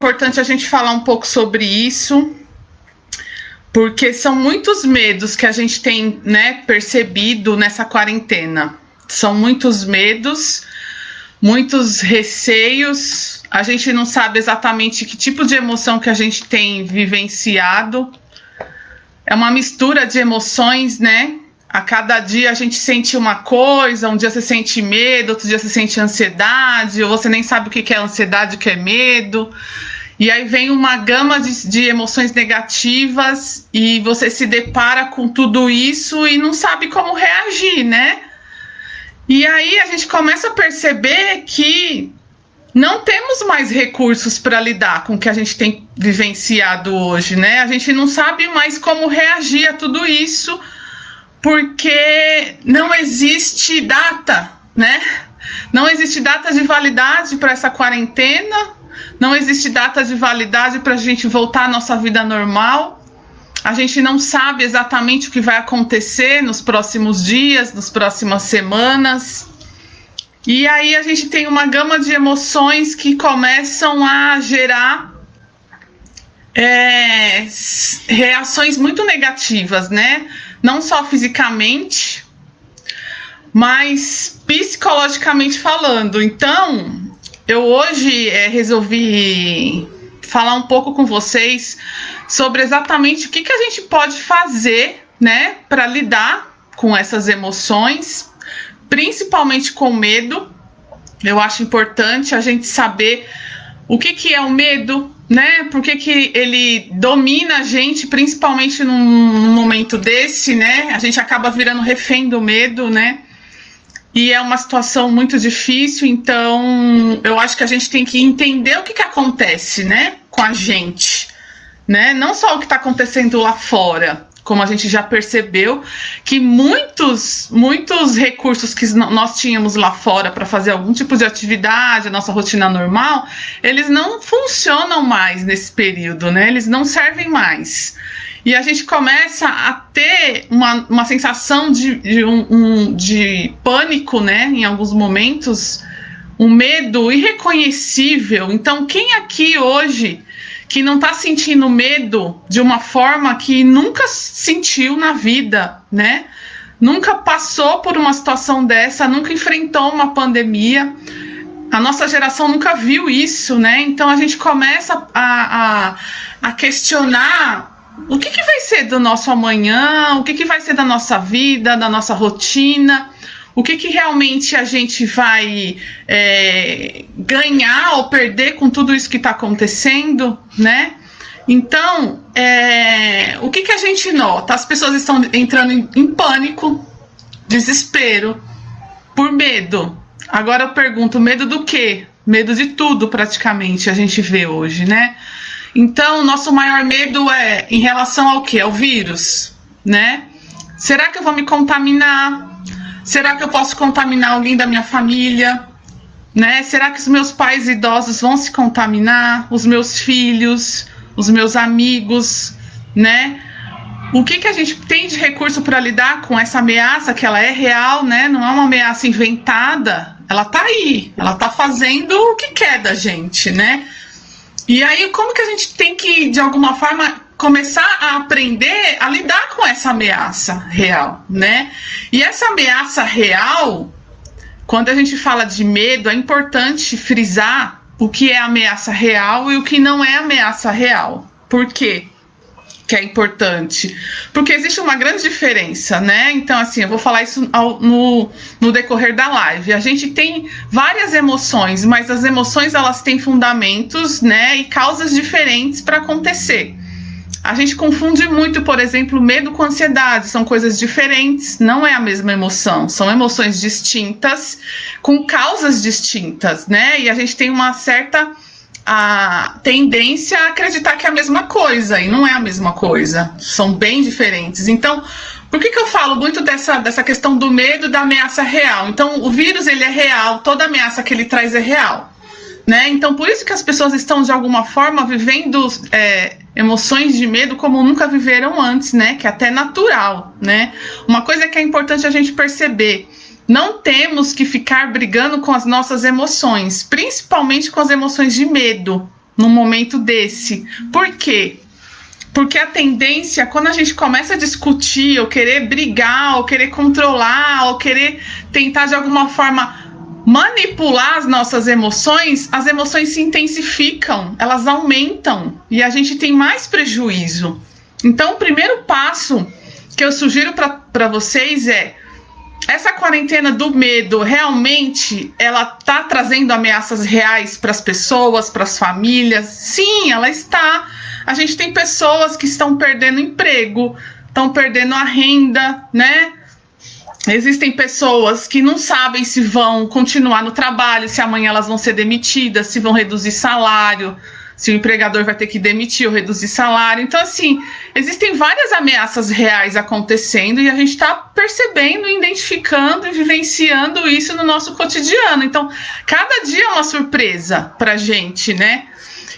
importante a gente falar um pouco sobre isso, porque são muitos medos que a gente tem, né, percebido nessa quarentena. São muitos medos, muitos receios. A gente não sabe exatamente que tipo de emoção que a gente tem vivenciado. É uma mistura de emoções, né? A cada dia a gente sente uma coisa, um dia você sente medo, outro dia você sente ansiedade, ou você nem sabe o que é ansiedade, o que é medo. E aí vem uma gama de emoções negativas e você se depara com tudo isso e não sabe como reagir, né? E aí a gente começa a perceber que não temos mais recursos para lidar com o que a gente tem vivenciado hoje, né? A gente não sabe mais como reagir a tudo isso, porque não existe data, né? Não existe data de validade para essa quarentena, não existe data de validade para a gente voltar à nossa vida normal. A gente não sabe exatamente o que vai acontecer nos próximos dias, nas próximas semanas. E aí a gente tem uma gama de emoções que começam a gerar reações muito negativas, né? Não só fisicamente, mas psicologicamente falando. Então, eu hoje resolvi falar um pouco com vocês sobre exatamente o que a gente pode fazer, né, para lidar com essas emoções, principalmente com medo. Eu acho importante a gente saber o que é o medo, né? Por que ele domina a gente, principalmente num momento desse, né? A gente acaba virando refém do medo, né? E é uma situação muito difícil, então eu acho que a gente tem que entender o que acontece, né, com a gente, né? Não só o que está acontecendo lá fora, como a gente já percebeu que muitos recursos que nós tínhamos lá fora para fazer algum tipo de atividade, a nossa rotina normal, eles não funcionam mais nesse período, né? Eles não servem mais. E a gente começa a ter uma sensação de pânico, né? Em alguns momentos, um medo irreconhecível. Então, quem aqui hoje que não está sentindo medo de uma forma que nunca sentiu na vida, né? Nunca passou por uma situação dessa, nunca enfrentou uma pandemia. A nossa geração nunca viu isso, né? Então a gente começa a questionar o que vai ser do nosso amanhã, o que vai ser da nossa vida, da nossa rotina, o que realmente a gente vai ganhar ou perder com tudo isso que está acontecendo, né? Então, o que a gente nota? As pessoas estão entrando em pânico, desespero, por medo. Agora eu pergunto, medo do quê? Medo de tudo, praticamente, a gente vê hoje, né? Então, nosso maior medo é em relação ao quê? Ao vírus, né? Será que eu vou me contaminar? Será que eu posso contaminar alguém da minha família? Né? Será que os meus pais idosos vão se contaminar? Os meus filhos, os meus amigos, né? O que a gente tem de recurso para lidar com essa ameaça, que ela é real, né? Não é uma ameaça inventada, ela tá aí, ela tá fazendo o que quer da gente, né? E aí, como que a gente tem que, de alguma forma, começar a aprender a lidar com essa ameaça real, né? E essa ameaça real, quando a gente fala de medo, é importante frisar o que é ameaça real e o que não é ameaça real. Por quê que é importante? Porque existe uma grande diferença, né? Então, assim, eu vou falar isso no decorrer da live. A gente tem várias emoções, mas as emoções, elas têm fundamentos, né? E causas diferentes para acontecer. A gente confunde muito, por exemplo, medo com ansiedade. São coisas diferentes, não é a mesma emoção. São emoções distintas, com causas distintas, né? E a gente tem uma certa tendência a acreditar que é a mesma coisa, e não é a mesma coisa. São bem diferentes. Então, por que eu falo muito dessa questão do medo e da ameaça real? Então, o vírus, ele é real, toda ameaça que ele traz é real, né? Então, por isso que as pessoas estão, de alguma forma, vivendo emoções de medo como nunca viveram antes, né? Que é até natural, né? Uma coisa que é importante a gente perceber: não temos que ficar brigando com as nossas emoções, principalmente com as emoções de medo. num momento desse. Por quê? Porque a tendência, quando a gente começa a discutir, ou querer brigar, ou querer controlar, ou querer tentar de alguma forma manipular as nossas emoções, as emoções se intensificam, elas aumentam e a gente tem mais prejuízo. Então, o primeiro passo que eu sugiro para vocês é: essa quarentena do medo, realmente, ela tá trazendo ameaças reais para as pessoas, para as famílias? Sim, ela está. A gente tem pessoas que estão perdendo emprego, estão perdendo a renda, né? Existem pessoas que não sabem se vão continuar no trabalho, se amanhã elas vão ser demitidas, se vão reduzir salário, se o empregador vai ter que demitir ou reduzir salário. Então, assim, existem várias ameaças reais acontecendo e a gente está percebendo, identificando e vivenciando isso no nosso cotidiano. Então, cada dia é uma surpresa pra gente, né?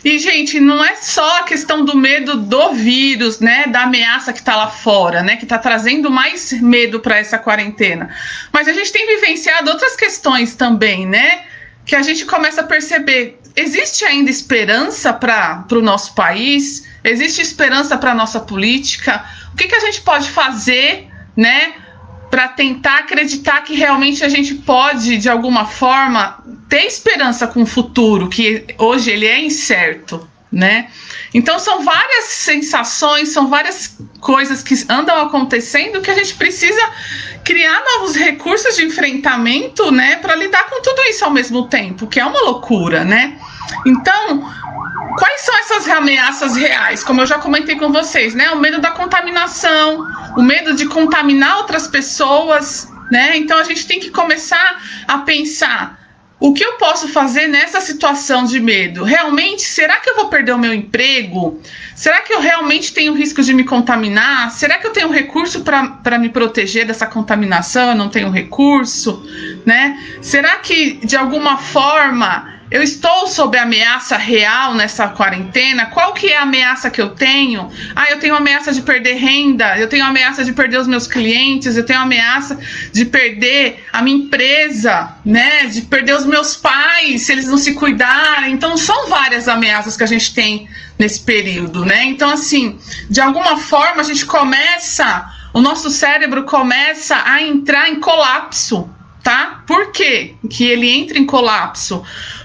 E, gente, não é só a questão do medo do vírus, né, da ameaça que está lá fora, né, que está trazendo mais medo para essa quarentena. Mas a gente tem vivenciado outras questões também, né, que a gente começa a perceber. Existe ainda esperança para o nosso país? Existe esperança para a nossa política? O que a gente pode fazer, né, para tentar acreditar que realmente a gente pode, de alguma forma, ter esperança com o futuro, que hoje ele é incerto, né? Então são várias sensações, são várias coisas que andam acontecendo que a gente precisa criar novos recursos de enfrentamento, né, para lidar com tudo isso ao mesmo tempo, que é uma loucura, né? Então, quais são essas ameaças reais? Como eu já comentei com vocês, né? O medo da contaminação, o medo de contaminar outras pessoas, né? Então a gente tem que começar a pensar: o que eu posso fazer nessa situação de medo? Realmente, será que eu vou perder o meu emprego? Será que eu realmente tenho risco de me contaminar? Será que eu tenho recurso para me proteger dessa contaminação? Eu não tenho recurso, né? Será que, de alguma forma, eu estou sob ameaça real nessa quarentena? Qual que é a ameaça que eu tenho? Eu tenho ameaça de perder renda, eu tenho ameaça de perder os meus clientes, eu tenho ameaça de perder a minha empresa, né? De perder os meus pais, se eles não se cuidarem. Então, são várias ameaças que a gente tem nesse período, né? Então, assim, de alguma forma, a gente o nosso cérebro começa a entrar em colapso, tá? Por quê que ele entra em colapso?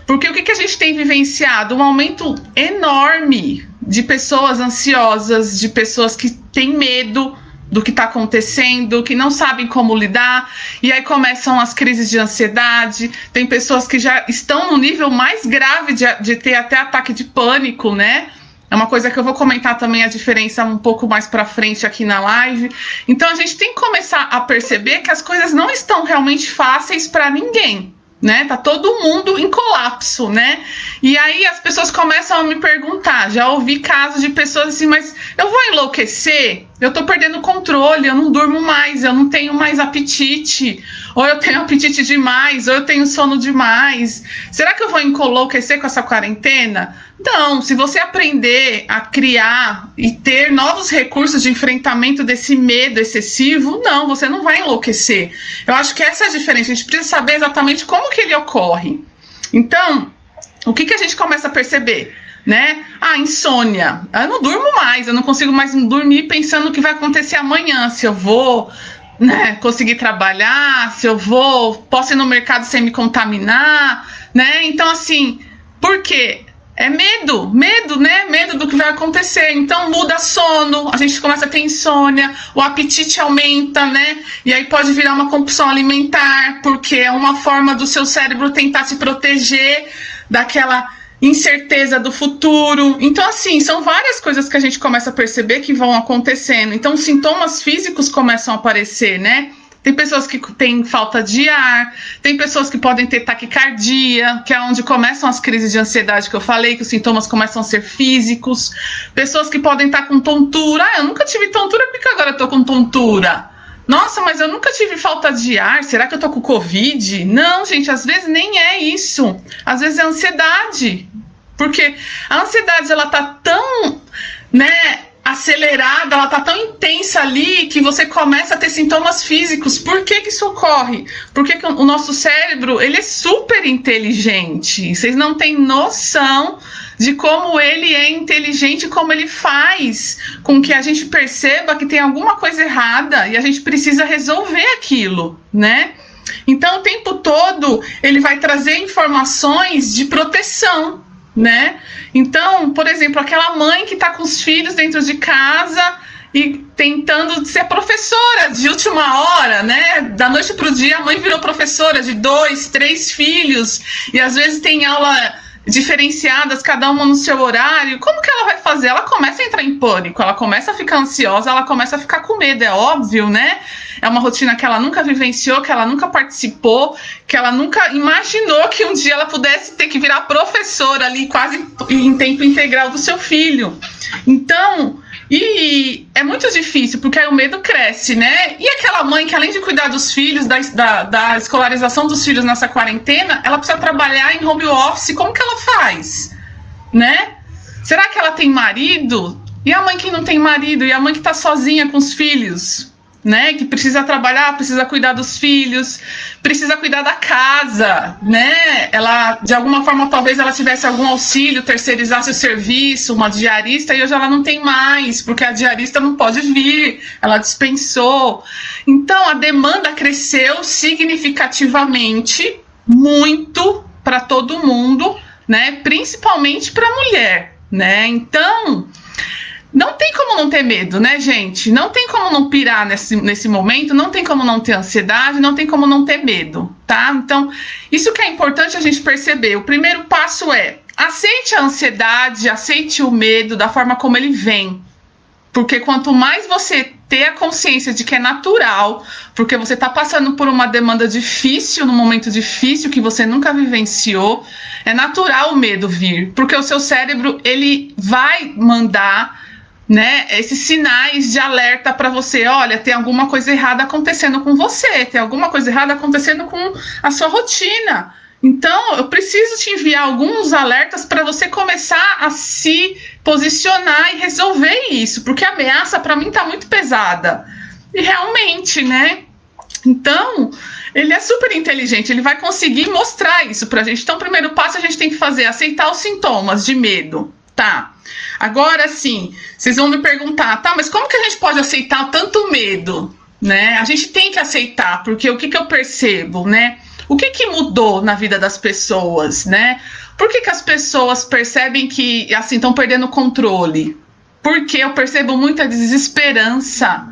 Porque o que a gente tem vivenciado? Um aumento enorme de pessoas ansiosas, de pessoas que têm medo do que está acontecendo, que não sabem como lidar, e aí começam as crises de ansiedade. Tem pessoas que já estão no nível mais grave de ter até ataque de pânico, né? É uma coisa que eu vou comentar também a diferença um pouco mais para frente aqui na live. Então a gente tem que começar a perceber que as coisas não estão realmente fáceis para ninguém, né? Tá todo mundo em colapso, né? E aí as pessoas começam a me perguntar, já ouvi casos de pessoas assim: mas eu vou enlouquecer? Eu tô perdendo o controle, eu não durmo mais, eu não tenho mais apetite, ou eu tenho apetite demais, ou eu tenho sono demais. Será que eu vou enlouquecer com essa quarentena? Não, se você aprender a criar e ter novos recursos de enfrentamento desse medo excessivo, não, você não vai enlouquecer. Eu acho que essa é a diferença, a gente precisa saber exatamente como que ele ocorre. Então, o que a gente começa a perceber? Né? Insônia. Eu não durmo mais, eu não consigo mais dormir pensando o que vai acontecer amanhã, se eu vou, né, conseguir trabalhar, se eu posso ir no mercado sem me contaminar, né? Então, assim, por quê? É medo, né? Medo do que vai acontecer. Então muda sono, a gente começa a ter insônia, o apetite aumenta, né? E aí pode virar uma compulsão alimentar, porque é uma forma do seu cérebro tentar se proteger daquela incerteza do futuro. Então, assim, são várias coisas que a gente começa a perceber que vão acontecendo. Então, os sintomas físicos começam a aparecer, né? Tem pessoas que têm falta de ar, tem pessoas que podem ter taquicardia, que é onde começam as crises de ansiedade que eu falei, que os sintomas começam a ser físicos. Pessoas que podem estar com tontura. Eu nunca tive tontura, porque agora eu tô com tontura. Nossa, mas eu nunca tive falta de ar, será que eu tô com Covid? Não, gente, às vezes nem é isso. Às vezes é ansiedade. Porque a ansiedade, ela tá tão, né, acelerada, ela tá tão intensa ali que você começa a ter sintomas físicos. Por que que isso ocorre? Porque o nosso cérebro, ele é super inteligente. Vocês não têm noção de como ele é inteligente, como ele faz com que a gente perceba que tem alguma coisa errada e a gente precisa resolver aquilo, né? Então, o tempo todo, ele vai trazer informações de proteção, né? Então, por exemplo, aquela mãe que está com os filhos dentro de casa e tentando ser professora de última hora, né? Da noite para o dia, a mãe virou professora de 2, 3 filhos e às vezes tem aula diferenciadas, cada uma no seu horário. Como que ela vai fazer? Ela começa a entrar em pânico, ela começa a ficar ansiosa, ela começa a ficar com medo, é óbvio, né? É uma rotina que ela nunca vivenciou, que ela nunca participou, que ela nunca imaginou que um dia ela pudesse ter que virar professora ali quase em tempo integral do seu filho. Então, e é muito difícil, porque aí o medo cresce, né? E aquela mãe que, além de cuidar dos filhos, da escolarização dos filhos nessa quarentena, ela precisa trabalhar em home office, como que ela faz? Né? Será que ela tem marido? E a mãe que não tem marido? E a mãe que tá sozinha com os filhos? Né, que precisa trabalhar, precisa cuidar dos filhos, precisa cuidar da casa, né? Ela, de alguma forma, talvez ela tivesse algum auxílio, terceirizasse o serviço, uma diarista, e hoje ela não tem mais, porque a diarista não pode vir, ela dispensou. Então, a demanda cresceu significativamente, muito, para todo mundo, né? Principalmente para a mulher, né? Então, não tem como não ter medo, né, gente? Não tem como não pirar nesse momento, não tem como não ter ansiedade, não tem como não ter medo, tá? Então, isso que é importante a gente perceber. O primeiro passo é: aceite a ansiedade, aceite o medo da forma como ele vem. Porque quanto mais você ter a consciência de que é natural, porque você está passando por uma demanda difícil, num momento difícil que você nunca vivenciou, é natural o medo vir. Porque o seu cérebro, ele vai mandar, né, esses sinais de alerta para você. Olha, tem alguma coisa errada acontecendo com você, tem alguma coisa errada acontecendo com a sua rotina. Então, eu preciso te enviar alguns alertas para você começar a se posicionar e resolver isso, porque a ameaça para mim tá muito pesada. E realmente, né? Então, ele é super inteligente, ele vai conseguir mostrar isso pra gente. Então, o primeiro passo a gente tem que fazer, aceitar os sintomas de medo. Tá, agora sim, vocês vão me perguntar, tá, mas como que a gente pode aceitar tanto medo, né? A gente tem que aceitar, porque o que eu percebo, né? O que mudou na vida das pessoas, né? Por que as pessoas percebem que, assim, estão perdendo o controle? Porque eu percebo muita desesperança.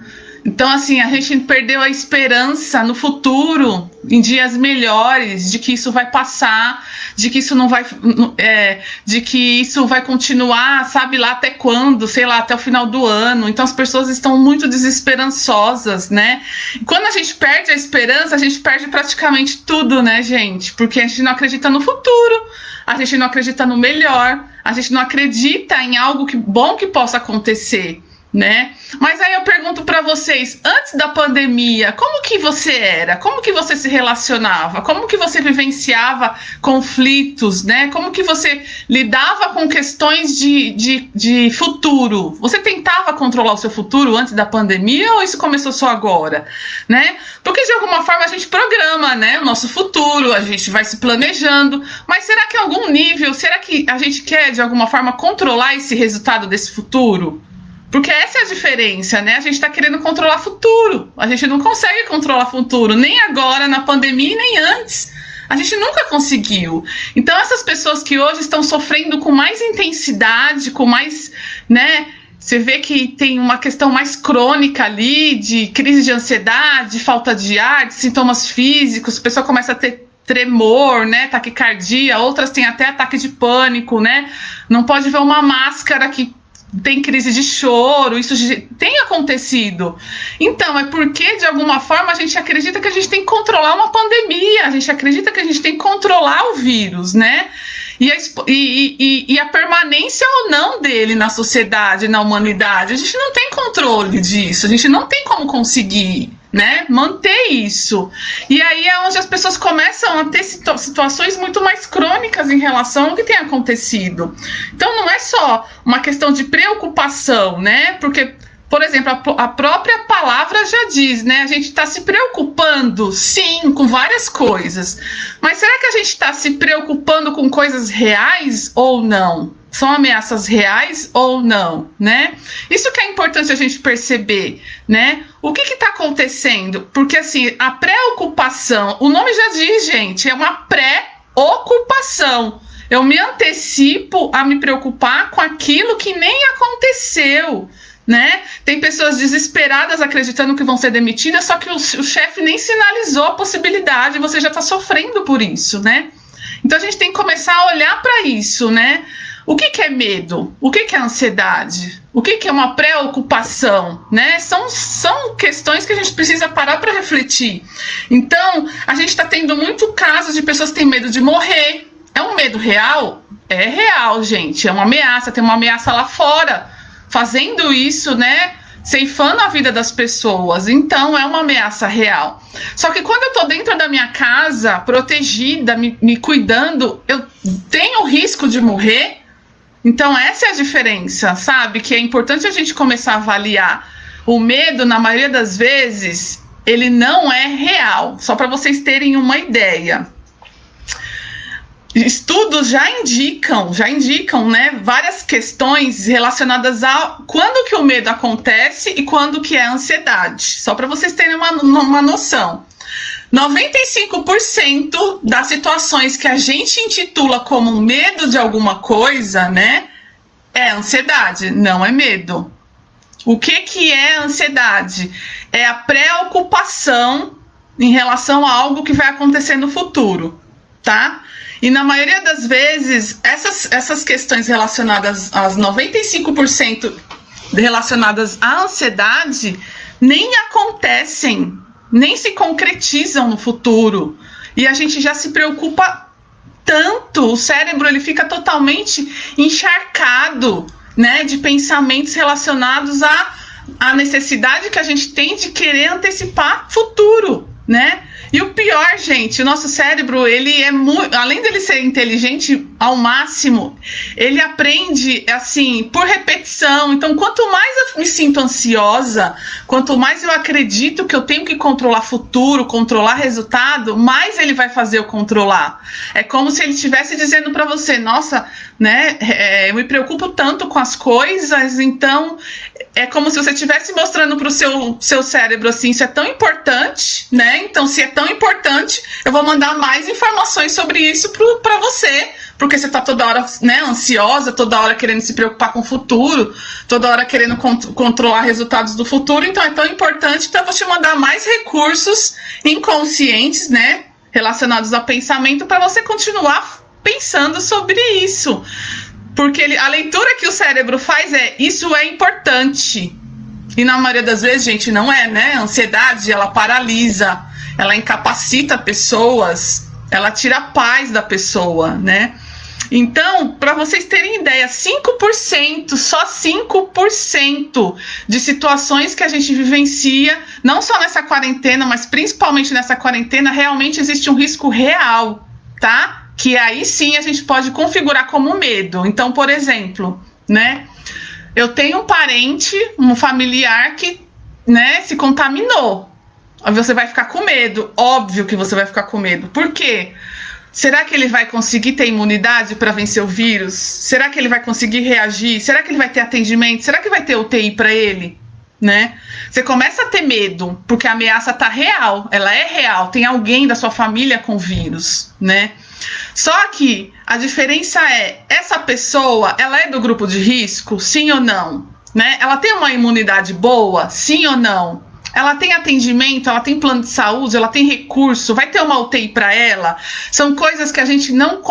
Então, assim, a gente perdeu a esperança no futuro, em dias melhores, de que isso vai passar, de que isso não vai, de que isso vai continuar, sabe lá até quando, sei lá, até o final do ano. Então, as pessoas estão muito desesperançosas, né? E quando a gente perde a esperança, a gente perde praticamente tudo, né, gente? Porque a gente não acredita no futuro, a gente não acredita no melhor, a gente não acredita em algo bom que possa acontecer, né? Mas aí eu pergunto para vocês, antes da pandemia, como que você era? Como que você se relacionava? Como que você vivenciava conflitos, né? Como que você lidava com questões de futuro? Você tentava controlar o seu futuro antes da pandemia ou isso começou só agora, né? Porque de alguma forma a gente programa, né, o nosso futuro, a gente vai se planejando, mas será que em algum nível, será que a gente quer de alguma forma controlar esse resultado desse futuro? Porque essa é a diferença, né? A gente está querendo controlar futuro. A gente não consegue controlar futuro, nem agora na pandemia, nem antes. A gente nunca conseguiu. Então, essas pessoas que hoje estão sofrendo com mais intensidade, com mais, né? Você vê que tem uma questão mais crônica ali, de crise de ansiedade, falta de ar, de sintomas físicos, a pessoa começa a ter tremor, né, taquicardia, outras têm até ataque de pânico, né? Não pode ver uma máscara que tem crise de choro, isso tem acontecido. Então, é porque, de alguma forma, a gente acredita que a gente tem que controlar uma pandemia, a gente acredita que a gente tem que controlar o vírus, né? E a permanência ou não dele na sociedade, na humanidade, a gente não tem controle disso, a gente não tem como conseguir, né? Manter isso. E aí é onde as pessoas começam a ter situações muito mais crônicas em relação ao que tem acontecido. Então não é só uma questão de preocupação, né? Porque, por exemplo, a própria palavra já diz, né? A gente está se preocupando, sim, com várias coisas. Mas será que a gente está se preocupando com coisas reais ou não? São ameaças reais ou não, né? Isso que é importante a gente perceber, né? O que está acontecendo? Porque, assim, a preocupação, o nome já diz, gente, é uma pré-ocupação. Eu me antecipo a me preocupar com aquilo que nem aconteceu, né? Tem pessoas desesperadas acreditando que vão ser demitidas, só que o chefe nem sinalizou a possibilidade, você já está sofrendo por isso, né? Então a gente tem que começar a olhar para isso, né? O que é medo? O que é ansiedade? O que é uma preocupação, né? São questões que a gente precisa parar para refletir. Então, a gente está tendo muito casos de pessoas que têm medo de morrer. É um medo real? É real, gente. É uma ameaça. Tem uma ameaça lá fora fazendo isso, né? Ceifando a vida das pessoas. Então, é uma ameaça real. Só que quando eu tô dentro da minha casa, protegida, me cuidando, eu tenho o risco de morrer. Então, essa é a diferença, sabe? Que é importante a gente começar a avaliar. O medo, na maioria das vezes, ele não é real. Só para vocês terem uma ideia. Estudos já indicam, né, várias questões relacionadas a quando que o medo acontece e quando que é a ansiedade. Só para vocês terem uma noção. 95% das situações que a gente intitula como medo de alguma coisa, né, é ansiedade, não é medo. O que é ansiedade? É a preocupação em relação a algo que vai acontecer no futuro, tá? E na maioria das vezes, essas questões relacionadas às 95% relacionadas à ansiedade nem acontecem, nem se concretizam no futuro. E a gente já se preocupa tanto, o cérebro ele fica totalmente encharcado, né, de pensamentos relacionados à necessidade que a gente tem de querer antecipar futuro, né? E o pior, gente, o nosso cérebro, ele é muito, além dele ser inteligente ao máximo, ele aprende, assim, por repetição. Então, quanto mais eu me sinto ansiosa, quanto mais eu acredito que eu tenho que controlar futuro, controlar resultado, mais ele vai fazer eu controlar. É como se ele estivesse dizendo para você, nossa, né, eu me preocupo tanto com as coisas, então é como se você estivesse mostrando para o seu cérebro assim, isso é tão importante, né? Então, se é tão importante, eu vou mandar mais informações sobre isso para você, porque você está toda hora, né, ansiosa, toda hora querendo se preocupar com o futuro, toda hora querendo controlar resultados do futuro, então é tão importante, então eu vou te mandar mais recursos inconscientes, né, relacionados ao pensamento, para você continuar pensando sobre isso. Porque a leitura que o cérebro faz isso é importante. E na maioria das vezes, gente, não é, né? A ansiedade, ela paralisa, ela incapacita pessoas, ela tira a paz da pessoa, né? Então, para vocês terem ideia, 5%, só 5% de situações que a gente vivencia, não só nessa quarentena, mas principalmente nessa quarentena, realmente existe um risco real, tá? Que aí sim a gente pode configurar como medo. Então, por exemplo, né, eu tenho um parente, um familiar que, né, se contaminou. Você vai ficar com medo, óbvio que você vai ficar com medo. Por quê? Será que ele vai conseguir ter imunidade para vencer o vírus? Será que ele vai conseguir reagir? Será que ele vai ter atendimento? Será que vai ter UTI para ele? Né? Você começa a ter medo, porque a ameaça tá real, ela é real, tem alguém da sua família com vírus, né? Só que a diferença essa pessoa, ela é do grupo de risco, sim ou não? Né? Ela tem uma imunidade boa, sim ou não? Ela tem atendimento, ela tem plano de saúde, ela tem recurso, vai ter uma UTI para ela? São coisas que a gente não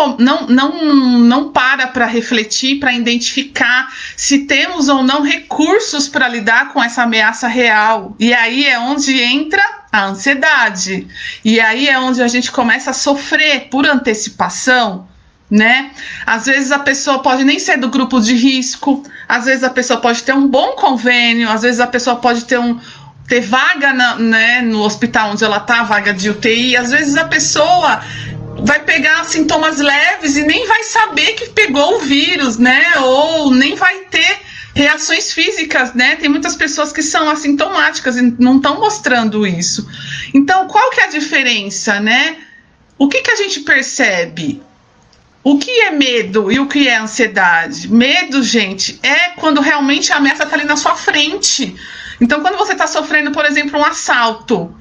para refletir, para identificar se temos ou não recursos para lidar com essa ameaça real. E aí é onde entra a ansiedade. E aí é onde a gente começa a sofrer por antecipação, né? Às vezes a pessoa pode nem ser do grupo de risco, às vezes a pessoa pode ter um bom convênio, às vezes a pessoa pode ter ter vaga né, no hospital onde ela tá, vaga de UTI. Às vezes a pessoa vai pegar sintomas leves e nem vai saber que pegou o vírus, né? Ou nem vai ter reações físicas, né? Tem muitas pessoas que são assintomáticas e não estão mostrando isso. Então, qual que é a diferença, né? O que a gente percebe? O que é medo e o que é ansiedade? Medo, gente, é quando realmente a ameaça está ali na sua frente. Então, quando você está sofrendo, por exemplo, um assalto,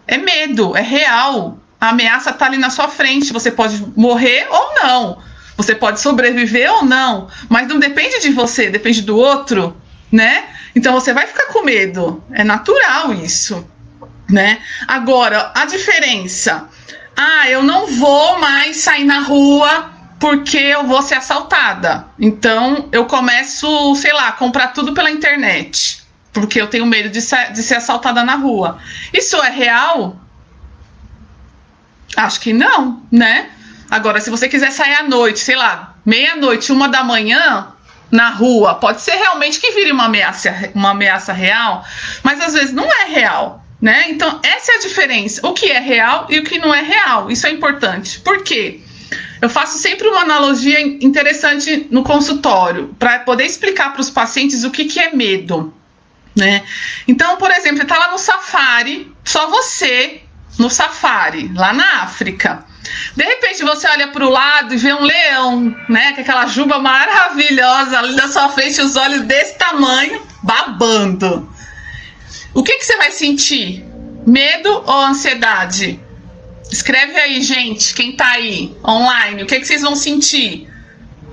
é medo, é real. A ameaça está ali na sua frente. Você pode morrer ou não. Você pode sobreviver ou não. Mas não depende de você, depende do outro, né? Então, você vai ficar com medo. É natural isso, né? Agora, a diferença... eu não vou mais sair na rua porque eu vou ser assaltada. Então, eu começo, sei lá, a comprar tudo pela internet. Porque eu tenho medo de ser assaltada na rua. Isso é real? Acho que não, né? Agora, se você quiser sair à noite, sei lá, meia-noite, 1h na rua, pode ser realmente que vire uma ameaça real, mas às vezes não é real. Né? Então, essa é a diferença. O que é real e o que não é real. Isso é importante. Por quê? Eu faço sempre uma analogia interessante no consultório para poder explicar para os pacientes o que é medo. Né? Então, por exemplo, você está lá no safari, só você no safari, lá na África. De repente, você olha para o lado e vê um leão, né? Com aquela juba maravilhosa ali na sua frente, os olhos desse tamanho, babando. O que você vai sentir? Medo ou ansiedade? Escreve aí, gente, quem tá aí online, o que vocês vão sentir?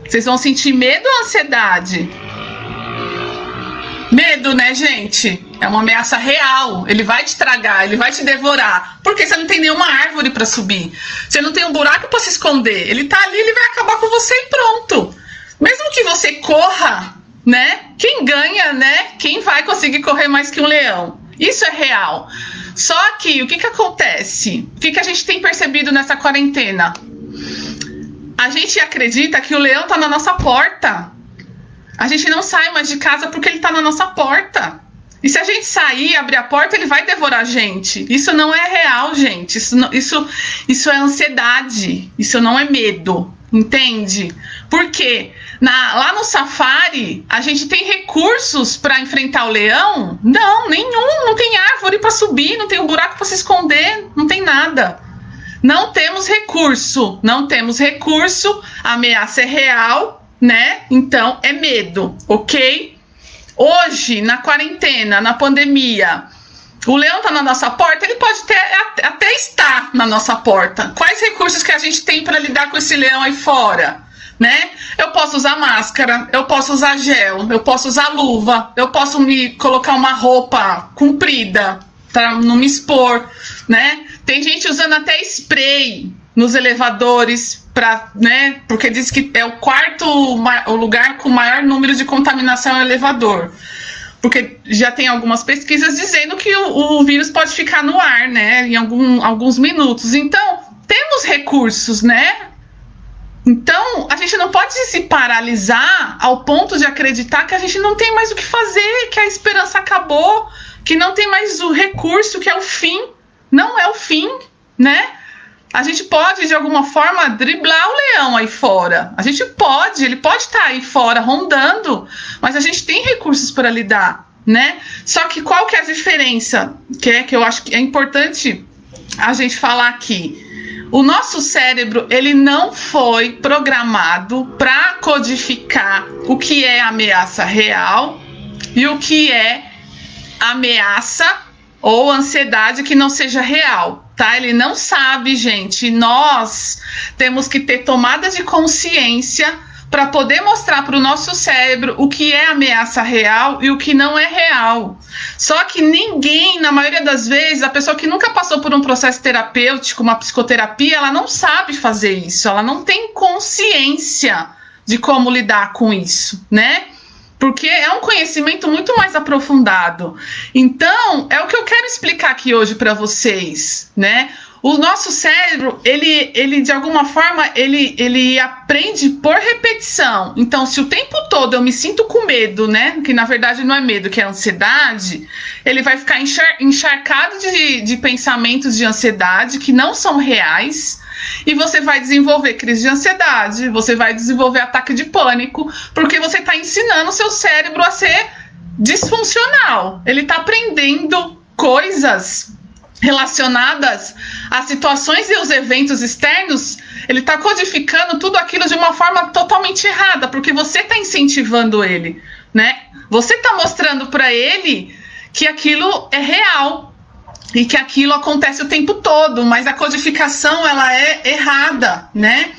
Vocês vão sentir medo ou ansiedade? Medo, né, gente? É uma ameaça real. Ele vai te tragar, ele vai te devorar. Porque você não tem nenhuma árvore para subir. Você não tem um buraco para se esconder. Ele tá ali, ele vai acabar com você e pronto. Mesmo que você corra, né? Quem ganha, né? Quem vai conseguir correr mais que um leão? Isso é real. Só que o que acontece? O que a gente tem percebido nessa quarentena? A gente acredita que o leão tá na nossa porta. A gente não sai mais de casa porque ele tá na nossa porta. E se a gente sair e abrir a porta, ele vai devorar a gente. Isso não é real, gente. Isso é ansiedade. Isso não é medo. Entende? Por quê? Lá no safari, a gente tem recursos para enfrentar o leão? Não, nenhum. Não tem árvore para subir, não tem um buraco para se esconder, não tem nada. Não temos recurso. Não temos recurso. A ameaça é real, né? Então é medo, ok? Hoje, na quarentena, na pandemia, o leão tá na nossa porta, ele pode até estar na nossa porta. Quais recursos que a gente tem para lidar com esse leão aí fora? Né? Eu posso usar máscara, eu posso usar gel, eu posso usar luva, eu posso me colocar uma roupa comprida para não me expor, né? Tem gente usando até spray nos elevadores né? Porque diz que é o lugar com maior número de contaminação é o elevador. Porque já tem algumas pesquisas dizendo que o vírus pode ficar no ar, né? Em alguns minutos. Então, temos recursos, né? Então, a gente não pode se paralisar ao ponto de acreditar que a gente não tem mais o que fazer, que a esperança acabou, que não tem mais o recurso, que é o fim. Não é o fim, né? A gente pode, de alguma forma, driblar o leão aí fora. A gente pode, ele pode estar aí fora rondando, mas a gente tem recursos para lidar, né? Só que qual que é a diferença? Que eu acho que é importante a gente falar aqui. O nosso cérebro, ele não foi programado para codificar o que é ameaça real e o que é ameaça ou ansiedade que não seja real, tá? Ele não sabe, gente. Nós temos que ter tomada de consciência para poder mostrar para o nosso cérebro o que é ameaça real e o que não é real. Só que ninguém, na maioria das vezes, a pessoa que nunca passou por um processo terapêutico, uma psicoterapia, ela não sabe fazer isso, ela não tem consciência de como lidar com isso, né? Porque é um conhecimento muito mais aprofundado. Então, é o que eu quero explicar aqui hoje para vocês, né? O nosso cérebro, ele de alguma forma, ele aprende por repetição. Então, se o tempo todo eu me sinto com medo, né? Que na verdade não é medo, que é ansiedade, ele vai ficar encharcado de pensamentos de ansiedade que não são reais. E você vai desenvolver crise de ansiedade, você vai desenvolver ataque de pânico, porque você está ensinando o seu cérebro a ser disfuncional. Ele está aprendendo coisas relacionadas a situações e os eventos externos, ele está codificando tudo aquilo de uma forma totalmente errada, porque você está incentivando ele, né? Você está mostrando para ele que aquilo é real e que aquilo acontece o tempo todo, mas a codificação ela é errada, né?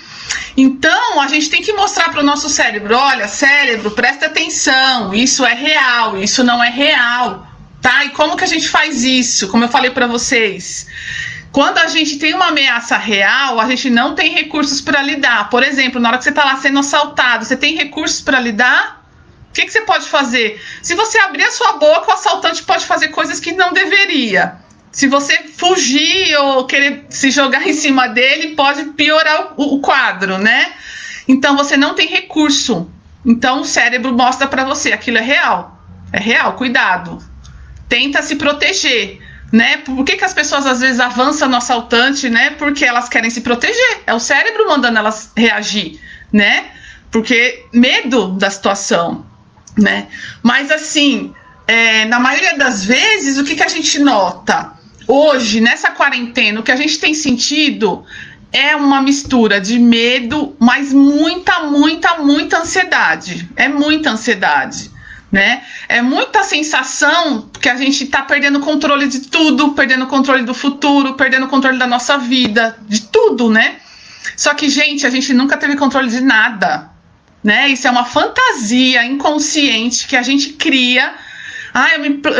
Então, a gente tem que mostrar para o nosso cérebro, olha, cérebro, presta atenção, isso é real, isso não é real. Tá? E como que a gente faz isso? Como eu falei para vocês, quando a gente tem uma ameaça real, a gente não tem recursos para lidar. Por exemplo, na hora que você está lá sendo assaltado, você tem recursos para lidar? O que você pode fazer? Se você abrir a sua boca, o assaltante pode fazer coisas que não deveria. Se você fugir ou querer se jogar em cima dele, pode piorar o quadro, né? Então, você não tem recurso. Então, o cérebro mostra para você, aquilo é real. É real, cuidado. Tenta se proteger, né? Por que as pessoas às vezes avançam no assaltante, né? Porque elas querem se proteger. É o cérebro mandando elas reagir, né? Porque medo da situação, né? Mas assim, na maioria das vezes, o que a gente nota hoje, nessa quarentena, o que a gente tem sentido é uma mistura de medo, mas muita ansiedade. É muita ansiedade. Né? É muita sensação que a gente está perdendo o controle de tudo, perdendo o controle do futuro, perdendo o controle da nossa vida, de tudo, né? Só que, gente, a gente nunca teve controle de nada, né? Isso é uma fantasia inconsciente que a gente cria.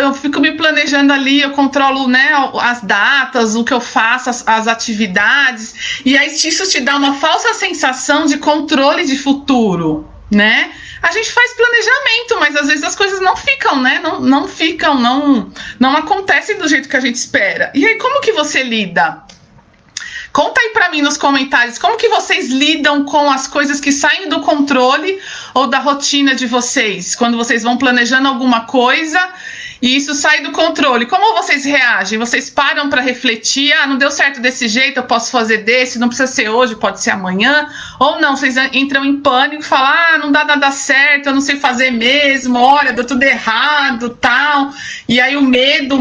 Eu fico me planejando ali, eu controlo, né, as datas, o que eu faço, as atividades, e aí isso te dá uma falsa sensação de controle de futuro, né? A gente faz planejamento, mas às vezes as coisas não ficam, né? Não ficam, não acontecem do jeito que a gente espera. E aí, como que você lida? Conta aí pra mim nos comentários, como que vocês lidam com as coisas que saem do controle ou da rotina de vocês? Quando vocês vão planejando alguma coisa e isso sai do controle, como vocês reagem? Vocês param para refletir, não deu certo desse jeito, eu posso fazer desse, não precisa ser hoje, pode ser amanhã, ou não, vocês entram em pânico e falam, não dá nada certo, eu não sei fazer mesmo, olha, deu tudo errado, tal, e aí o medo,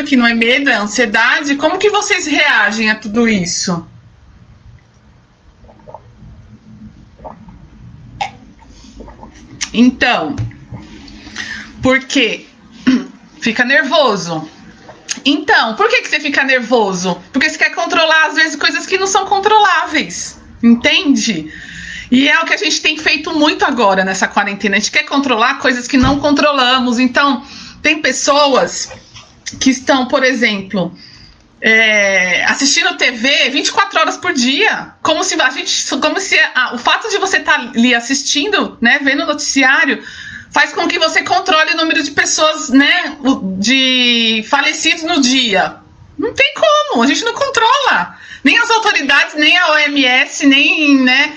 que não é medo, é ansiedade, como que vocês reagem a tudo isso? Então, por quê? Fica nervoso. Então, por que você fica nervoso? Porque você quer controlar, às vezes, coisas que não são controláveis. Entende? E é o que a gente tem feito muito agora nessa quarentena. A gente quer controlar coisas que não controlamos. Então, tem pessoas que estão, por exemplo, assistindo TV 24 horas por dia. Como se o fato de você estar ali assistindo, né, vendo o noticiário, faz com que você controle o número de pessoas, né, de falecidos no dia. Não tem como, a gente não controla. Nem as autoridades, nem a OMS, nem, né,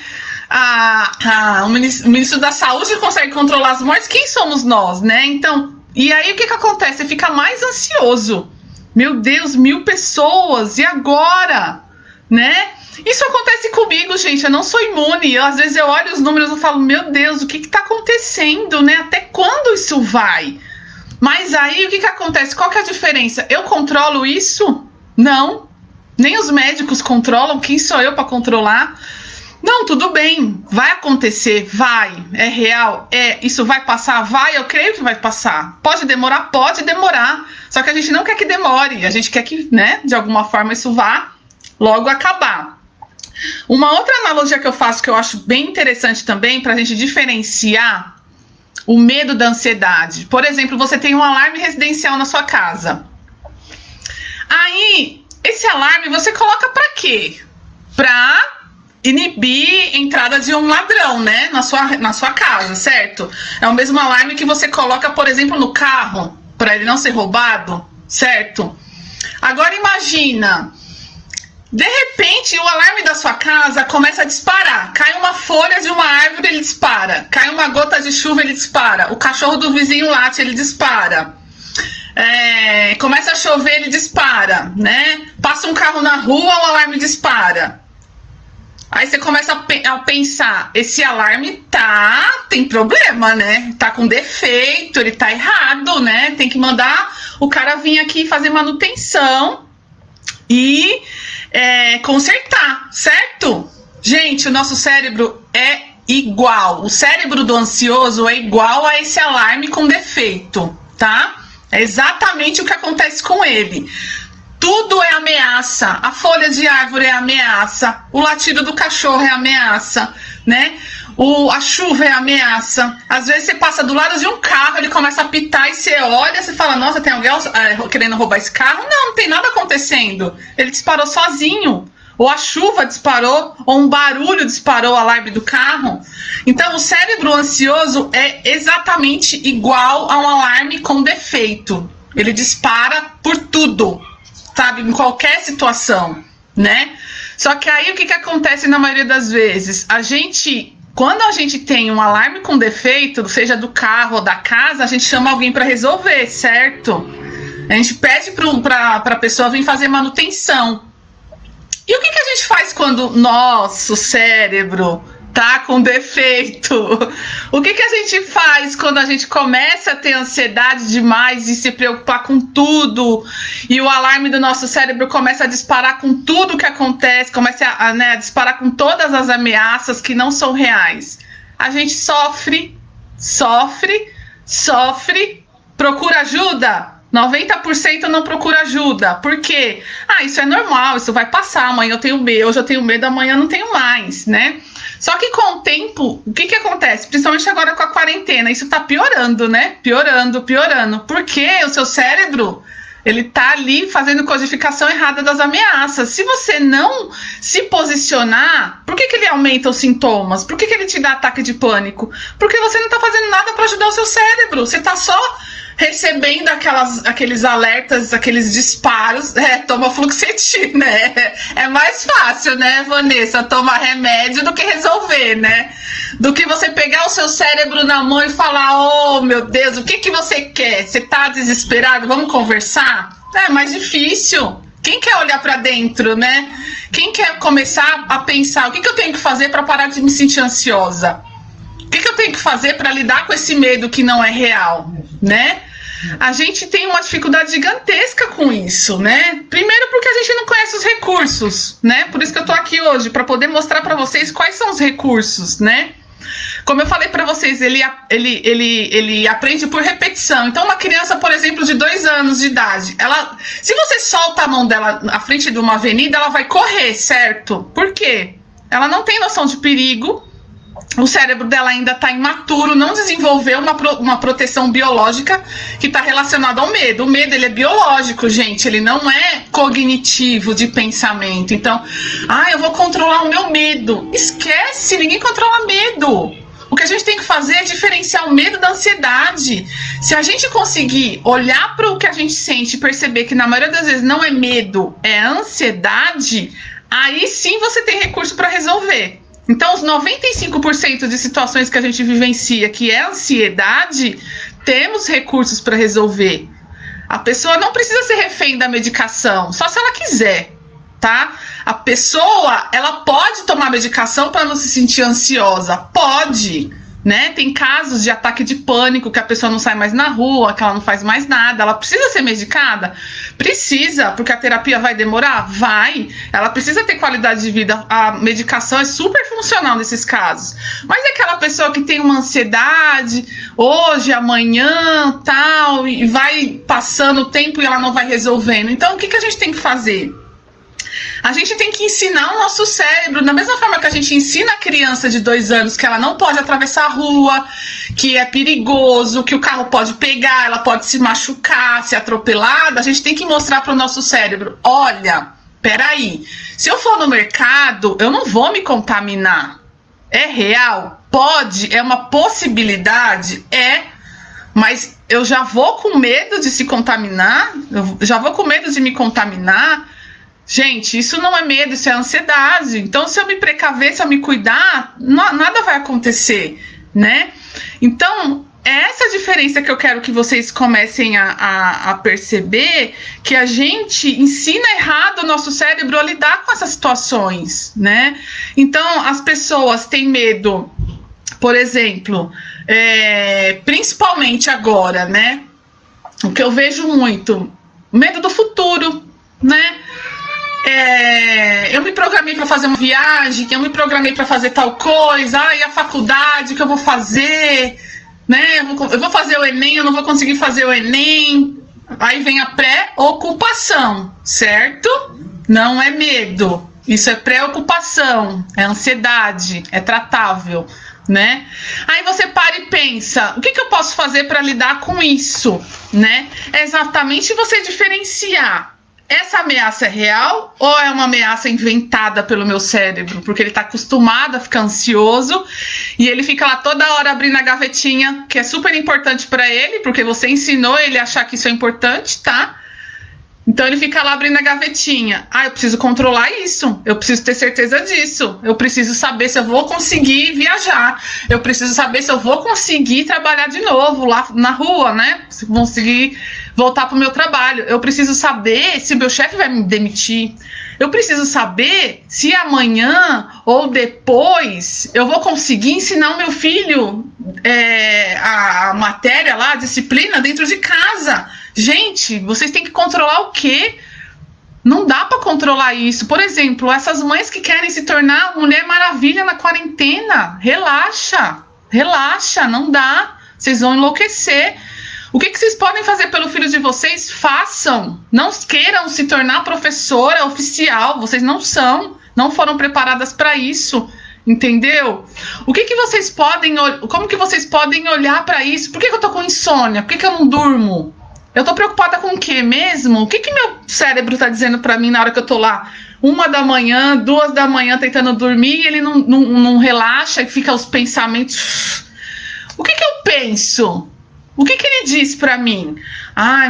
o Ministro da Saúde consegue controlar as mortes. Quem somos nós, né? Então, e aí o que acontece? Você fica mais ansioso. Meu Deus, 1000 pessoas, e agora? Né? Isso acontece comigo, gente, eu não sou imune. Às vezes eu olho os números e falo, meu Deus, o que está acontecendo, né? Até quando isso vai? Mas aí, o que acontece? Qual que é a diferença? Eu controlo isso? Não. Nem os médicos controlam. Quem sou eu para controlar? Não, tudo bem. Vai acontecer, vai. É real, isso vai passar? Vai, eu creio que vai passar. Pode demorar? Pode demorar. Só que a gente não quer que demore. A gente quer que, né, de alguma forma isso vá logo acabar. Uma outra analogia que eu faço que eu acho bem interessante também para a gente diferenciar o medo da ansiedade. Por exemplo, você tem um alarme residencial na sua casa. Aí, esse alarme você coloca para quê? Para inibir a entrada de um ladrão, né? Na sua casa, certo? É o mesmo alarme que você coloca, por exemplo, no carro, para ele não ser roubado, certo? Agora imagina, De repente, o alarme da sua casa começa a disparar. Cai uma folha de uma árvore, ele dispara. Cai uma gota de chuva, ele dispara. O cachorro do vizinho late, ele dispara. Começa a chover, ele dispara, né? Passa um carro na rua, o alarme dispara. Aí você começa a pensar, esse alarme tem problema, né? Tá com defeito, ele tá errado, né? Tem que mandar o cara vir aqui fazer manutenção e consertar, certo? Gente, o nosso cérebro é igual. O cérebro do ansioso é igual a esse alarme com defeito, tá? É exatamente o que acontece com ele. Tudo é ameaça. A folha de árvore é ameaça. O latido do cachorro é ameaça, né? A chuva é ameaça. Às vezes você passa do lado de um carro, ele começa a pitar e você olha, você fala, nossa, tem alguém querendo roubar esse carro? Não tem nada acontecendo. Ele disparou sozinho. Ou a chuva disparou, ou um barulho disparou o alarme do carro. Então, o cérebro ansioso é exatamente igual a um alarme com defeito. Ele dispara por tudo, sabe? Em qualquer situação, né? Só que aí, o que acontece na maioria das vezes? Quando a gente tem um alarme com defeito, seja do carro ou da casa, a gente chama alguém para resolver, certo? A gente pede para a pessoa vir fazer manutenção. E o que a gente faz quando nosso cérebro tá com defeito? O que a gente faz quando a gente começa a ter ansiedade demais e se preocupar com tudo? E o alarme do nosso cérebro começa a disparar com tudo que acontece, começa a disparar com todas as ameaças que não são reais. A gente sofre, procura ajuda. 90% não procura ajuda. Por quê? Isso é normal, isso vai passar. Amanhã eu tenho medo, hoje eu tenho medo, amanhã eu não tenho mais, né? Só que com o tempo, o que acontece? Principalmente agora com a quarentena, isso tá piorando, né? Piorando. Porque o seu cérebro, ele tá ali fazendo codificação errada das ameaças. Se você não se posicionar, por que ele aumenta os sintomas? Por que ele te dá ataque de pânico? Porque você não tá fazendo nada para ajudar o seu cérebro. Você tá só recebendo aqueles alertas, aqueles disparos, toma fluoxetina, né? É mais fácil, né, Vanessa, tomar remédio do que resolver, né? Do que você pegar o seu cérebro na mão e falar, oh, meu Deus, o que você quer? Você tá desesperado? Vamos conversar? É mais difícil. Quem quer olhar para dentro, né? Quem quer começar a pensar, o que eu tenho que fazer para parar de me sentir ansiosa? O que eu tenho que fazer para lidar com esse medo que não é real, né? A gente tem uma dificuldade gigantesca com isso, né? Primeiro porque a gente não conhece os recursos, né? Por isso que eu tô aqui hoje, para poder mostrar para vocês quais são os recursos, né? Como eu falei para vocês, ele aprende por repetição. Então, uma criança, por exemplo, de 2 anos de idade, se você solta a mão dela à frente de uma avenida, ela vai correr, certo? Por quê? Ela não tem noção de perigo. O cérebro dela ainda está imaturo, não desenvolveu uma proteção biológica que está relacionada ao medo. O medo, ele é biológico, gente, ele não é cognitivo de pensamento. Então, eu vou controlar o meu medo. Esquece, ninguém controla medo. O que a gente tem que fazer é diferenciar o medo da ansiedade. Se a gente conseguir olhar para o que a gente sente e perceber que na maioria das vezes não é medo, é ansiedade, aí sim você tem recurso para resolver. Então, os 95% de situações que a gente vivencia, que é ansiedade, temos recursos para resolver. A pessoa não precisa ser refém da medicação, só se ela quiser, tá? A pessoa, ela pode tomar medicação para não se sentir ansiosa, pode, né? Tem casos de ataque de pânico, que a pessoa não sai mais na rua, que ela não faz mais nada. Ela precisa ser medicada? Precisa, porque a terapia vai demorar? Vai. Ela precisa ter qualidade de vida. A medicação é super funcional nesses casos. Mas é aquela pessoa que tem uma ansiedade, hoje, amanhã, tal, e vai passando o tempo e ela não vai resolvendo. Então, o que a gente tem que fazer? A gente tem que ensinar o nosso cérebro, da mesma forma que a gente ensina a criança de 2 anos que ela não pode atravessar a rua, que é perigoso, que o carro pode pegar, ela pode se machucar, ser atropelada. A gente tem que mostrar para o nosso cérebro, olha, peraí, se eu for no mercado, eu não vou me contaminar. É real? Pode? É uma possibilidade? Mas eu já vou com medo de se contaminar, eu já vou com medo de me contaminar. Gente, isso não é medo, isso é ansiedade. Então, se eu me precaver, se eu me cuidar, nada vai acontecer, né? Então, é essa diferença que eu quero que vocês comecem a perceber, que a gente ensina errado o nosso cérebro a lidar com essas situações, né? Então, as pessoas têm medo, por exemplo, principalmente agora, né? O que eu vejo muito, medo do futuro, né? Eu me programei para fazer uma viagem, eu me programei para fazer tal coisa, e a faculdade que eu vou fazer, né? Eu vou fazer o Enem, eu não vou conseguir fazer o Enem. Aí vem a preocupação, certo? Não é medo, isso é preocupação, é ansiedade, é tratável, né? Aí você para e pensa, o que eu posso fazer para lidar com isso, né? É exatamente você diferenciar. Essa ameaça é real ou é uma ameaça inventada pelo meu cérebro? Porque ele está acostumado a ficar ansioso e ele fica lá toda hora abrindo a gavetinha, que é super importante para ele, porque você ensinou ele a achar que isso é importante, tá? Então ele fica lá abrindo a gavetinha. Eu preciso controlar isso, eu preciso ter certeza disso, eu preciso saber se eu vou conseguir viajar, eu preciso saber se eu vou conseguir trabalhar de novo lá na rua, né? Se conseguir voltar para o meu trabalho. Eu preciso saber se o meu chefe vai me demitir. Eu preciso saber se amanhã ou depois eu vou conseguir ensinar o meu filho a matéria lá, a disciplina dentro de casa. Gente, vocês têm que controlar o quê? Não dá para controlar isso. Por exemplo, essas mães que querem se tornar Mulher Maravilha na quarentena, relaxa, não dá. Vocês vão enlouquecer. O que vocês podem fazer pelo filho de vocês? Façam. Não queiram se tornar professora oficial. Vocês não foram preparadas para isso. Entendeu? O que vocês podem... Como que vocês podem olhar para isso? Por que eu tô com insônia? Por que eu não durmo? Eu tô preocupada com o quê mesmo? O que meu cérebro tá dizendo pra mim na hora que eu tô lá? 1 da manhã, 2 da manhã tentando dormir e ele não relaxa e fica os pensamentos... O que eu penso? O que ele diz pra mim?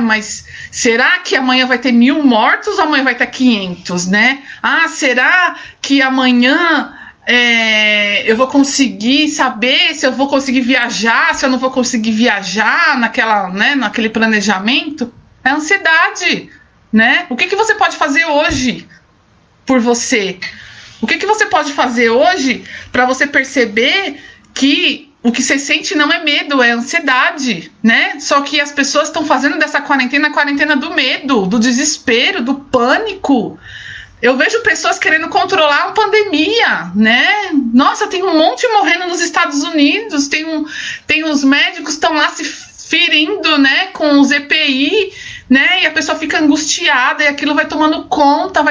Mas será que amanhã vai ter 1000 mortos ou amanhã vai ter 500, né? Será que amanhã eu vou conseguir saber se eu vou conseguir viajar, se eu não vou conseguir viajar naquele planejamento? É ansiedade, né? O que você pode fazer hoje por você? O que você pode fazer hoje para você perceber que o que você sente não é medo, é ansiedade, né? Só que as pessoas estão fazendo dessa quarentena a quarentena do medo, do desespero, do pânico. Eu vejo pessoas querendo controlar a pandemia, né? Nossa, tem um monte morrendo nos Estados Unidos, tem os médicos estão lá se ferindo, né, com os EPI, né? E a pessoa fica angustiada e aquilo vai tomando conta,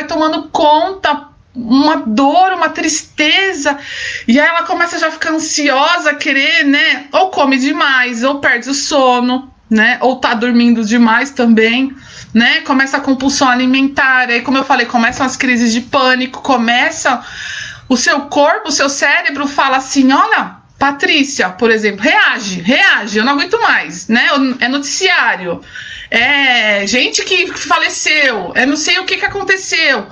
uma dor, uma tristeza, e aí ela começa já a ficar ansiosa, querer, né, ou come demais, ou perde o sono, né, ou tá dormindo demais também, né, começa a compulsão alimentar, aí como eu falei, começam as crises de pânico, começa o seu corpo, o seu cérebro fala assim, olha, Patrícia, por exemplo, reage, eu não aguento mais, né, é noticiário, é gente que faleceu, não sei o que aconteceu.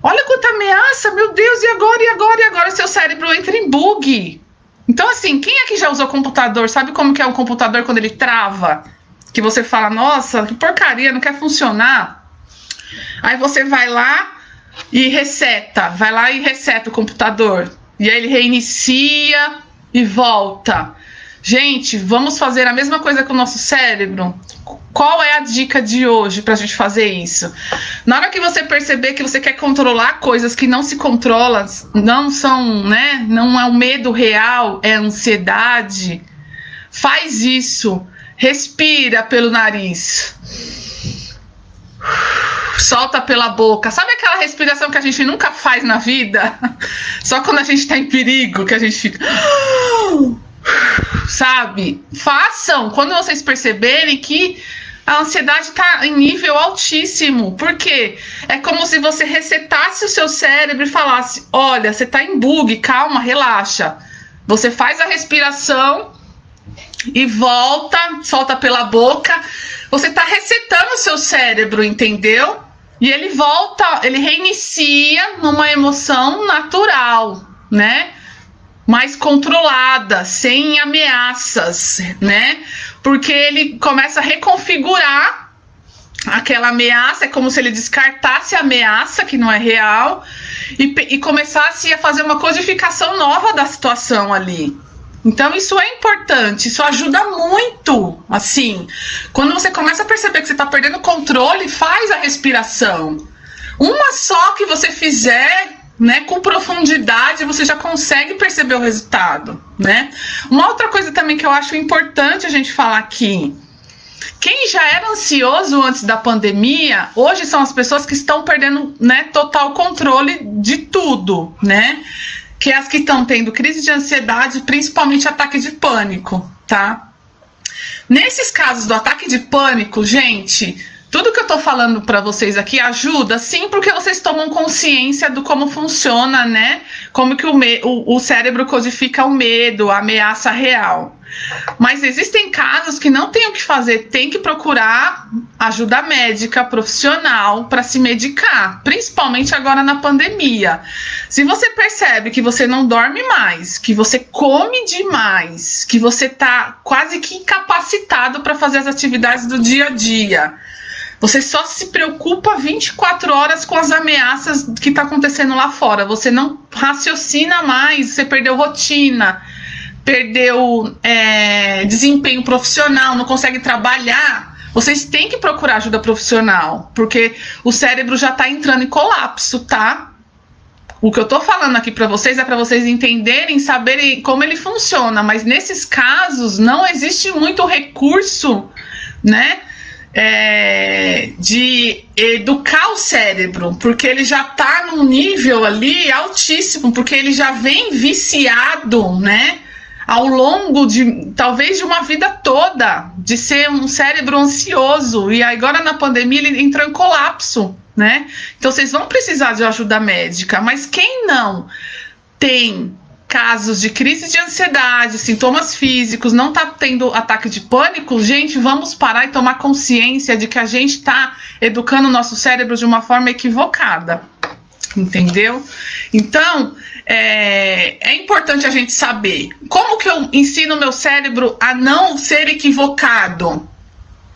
Olha quanta ameaça, meu Deus, e agora? Seu cérebro entra em bug. Então, assim, quem aqui já usou computador? Sabe como que é um computador quando ele trava? Que você fala, nossa, que porcaria, não quer funcionar. Aí você vai lá e reseta o computador. E aí ele reinicia e volta. Gente, vamos fazer a mesma coisa com o nosso cérebro? Qual é a dica de hoje pra gente fazer isso? Na hora que você perceber que você quer controlar coisas que não se controlam, não são, né? Não é um medo real, é ansiedade. Faz isso. Respira pelo nariz. Solta pela boca. Sabe aquela respiração que a gente nunca faz na vida? Só quando a gente tá em perigo, que a gente fica... Sabe? Façam quando vocês perceberem que a ansiedade está em nível altíssimo. Por quê? É como se você resetasse o seu cérebro e falasse, olha, você está em bug, calma, relaxa. Você faz a respiração e volta, solta pela boca. Você está resetando o seu cérebro, entendeu? E ele volta, ele reinicia numa emoção natural, né? Mais controlada, sem ameaças, né? Porque ele começa a reconfigurar aquela ameaça, é como se ele descartasse a ameaça, que não é real, e começasse a fazer uma codificação nova da situação ali. Então isso é importante, isso ajuda muito, assim, quando você começa a perceber que você está perdendo o controle, faz a respiração. Uma só que você fizer, né, com profundidade, você já consegue perceber o resultado, né? Uma outra coisa também que eu acho importante a gente falar aqui, quem já era ansioso antes da pandemia, hoje são as pessoas que estão perdendo, né, total controle de tudo, né? Que é as que estão tendo crise de ansiedade, principalmente ataque de pânico, tá? Nesses casos do ataque de pânico, gente, tudo que eu tô falando para vocês aqui ajuda, sim, porque vocês tomam consciência do como funciona, né? Como que o cérebro codifica o medo, a ameaça real. Mas existem casos que não tem o que fazer, tem que procurar ajuda médica, profissional, para se medicar, principalmente agora na pandemia. Se você percebe que você não dorme mais, que você come demais, que você tá quase que incapacitado para fazer as atividades do dia a dia, você só se preocupa 24 horas com as ameaças que tá acontecendo lá fora, você não raciocina mais, você perdeu rotina, perdeu desempenho profissional, não consegue trabalhar, vocês têm que procurar ajuda profissional, porque o cérebro já está entrando em colapso, tá? O que eu tô falando aqui para vocês é para vocês entenderem, saberem como ele funciona, mas nesses casos não existe muito recurso, né? De educar o cérebro, porque ele já tá num nível ali altíssimo, porque ele já vem viciado, né? Ao longo de, talvez, de uma vida toda, de ser um cérebro ansioso, e agora na pandemia ele entrou em colapso, né? Então vocês vão precisar de ajuda médica, mas quem não tem casos de crise de ansiedade, sintomas físicos, não tá tendo ataque de pânico, gente, vamos parar e tomar consciência de que a gente está educando o nosso cérebro de uma forma equivocada, entendeu? Então, é importante a gente saber como que eu ensino o meu cérebro a não ser equivocado.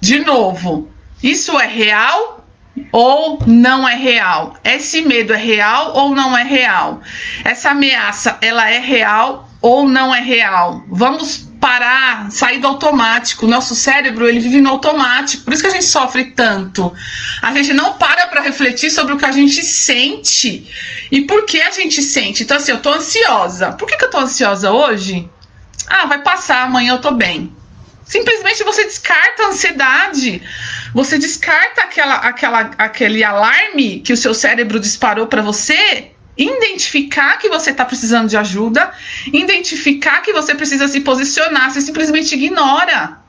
De novo, isso é real ou não é real? Esse medo é real ou não é real? Essa ameaça, ela é real ou não é real? Vamos parar, sair do automático. Nosso cérebro, ele vive no automático, por isso que a gente sofre tanto. A gente não para refletir sobre o que a gente sente e por que a gente sente. Então assim, eu tô ansiosa. Por que eu tô ansiosa hoje? Ah, vai passar, amanhã eu tô bem. Simplesmente você descarta a ansiedade, você descarta aquele alarme que o seu cérebro disparou para você, identificar que você está precisando de ajuda, identificar que você precisa se posicionar, você simplesmente ignora.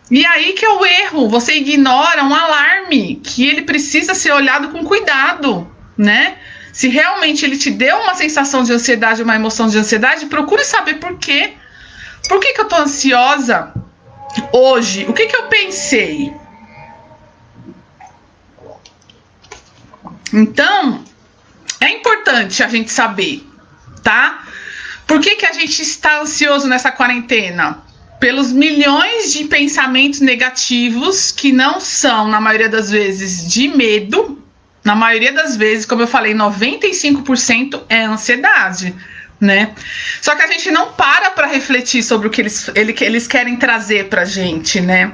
E aí que é o erro, você ignora um alarme que ele precisa ser olhado com cuidado, né? Se realmente ele te deu uma sensação de ansiedade, uma emoção de ansiedade, procure saber por quê. Por que eu tô ansiosa hoje? O que eu pensei? Então, é importante a gente saber, tá? Por que a gente está ansioso nessa quarentena? Pelos milhões de pensamentos negativos que não são, na maioria das vezes, de medo. Na maioria das vezes, como eu falei, 95% é ansiedade, né? Só que a gente não para refletir sobre o que eles querem trazer pra gente, né?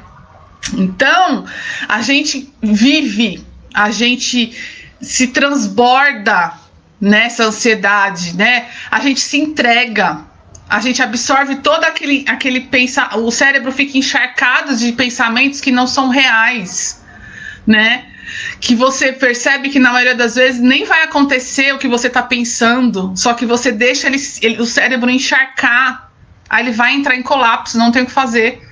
Então, a gente vive, a gente se transborda nessa ansiedade, né? A gente se entrega, a gente absorve todo aquele pensamento, o cérebro fica encharcado de pensamentos que não são reais, né? Que você percebe que na maioria das vezes nem vai acontecer o que você está pensando, só que você deixa o cérebro encharcar, aí ele vai entrar em colapso, não tem o que fazer,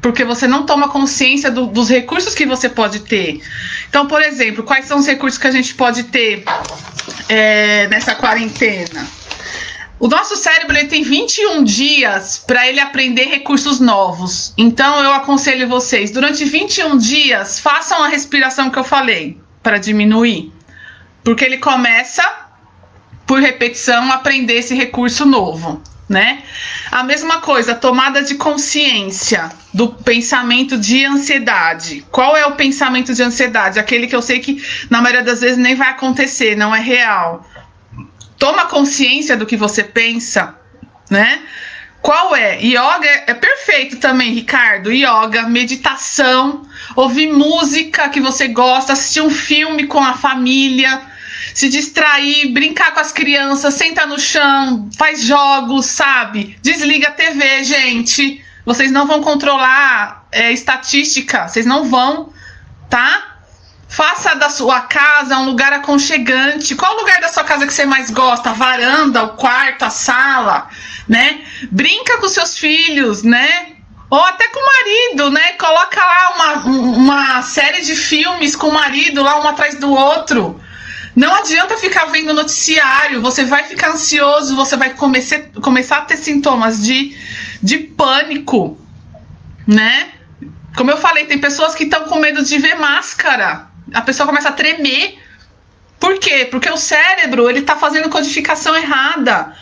porque você não toma consciência dos recursos que você pode ter. Então, por exemplo, quais são os recursos que a gente pode ter nessa quarentena? O nosso cérebro ele tem 21 dias para ele aprender recursos novos. Então eu aconselho vocês, durante 21 dias, façam a respiração que eu falei. para diminuir? Porque ele começa, por repetição, a aprender esse recurso novo, né? A mesma coisa, tomada de consciência do pensamento de ansiedade. Qual é o pensamento de ansiedade? Aquele que eu sei que na maioria das vezes nem vai acontecer, não é real. Toma consciência do que você pensa, né? Qual é? Yoga é perfeito também, Ricardo. Yoga, meditação, ouvir música que você gosta, assistir um filme com a família, se distrair, brincar com as crianças, senta no chão, faz jogos, sabe? Desliga a TV, gente. Vocês não vão controlar estatística, vocês não vão, tá? Faça da sua casa um lugar aconchegante. Qual o lugar da sua casa que você mais gosta? A varanda, o quarto, a sala, né? Brinca com seus filhos, né? Ou até com o marido, né? Coloca lá uma série de filmes com o marido, lá um atrás do outro. Não adianta ficar vendo noticiário, você vai ficar ansioso, você vai começar a ter sintomas de pânico, né? Como eu falei, tem pessoas que estão com medo de ver máscara. A pessoa começa a tremer. Por quê? Porque o cérebro, ele tá fazendo codificação errada.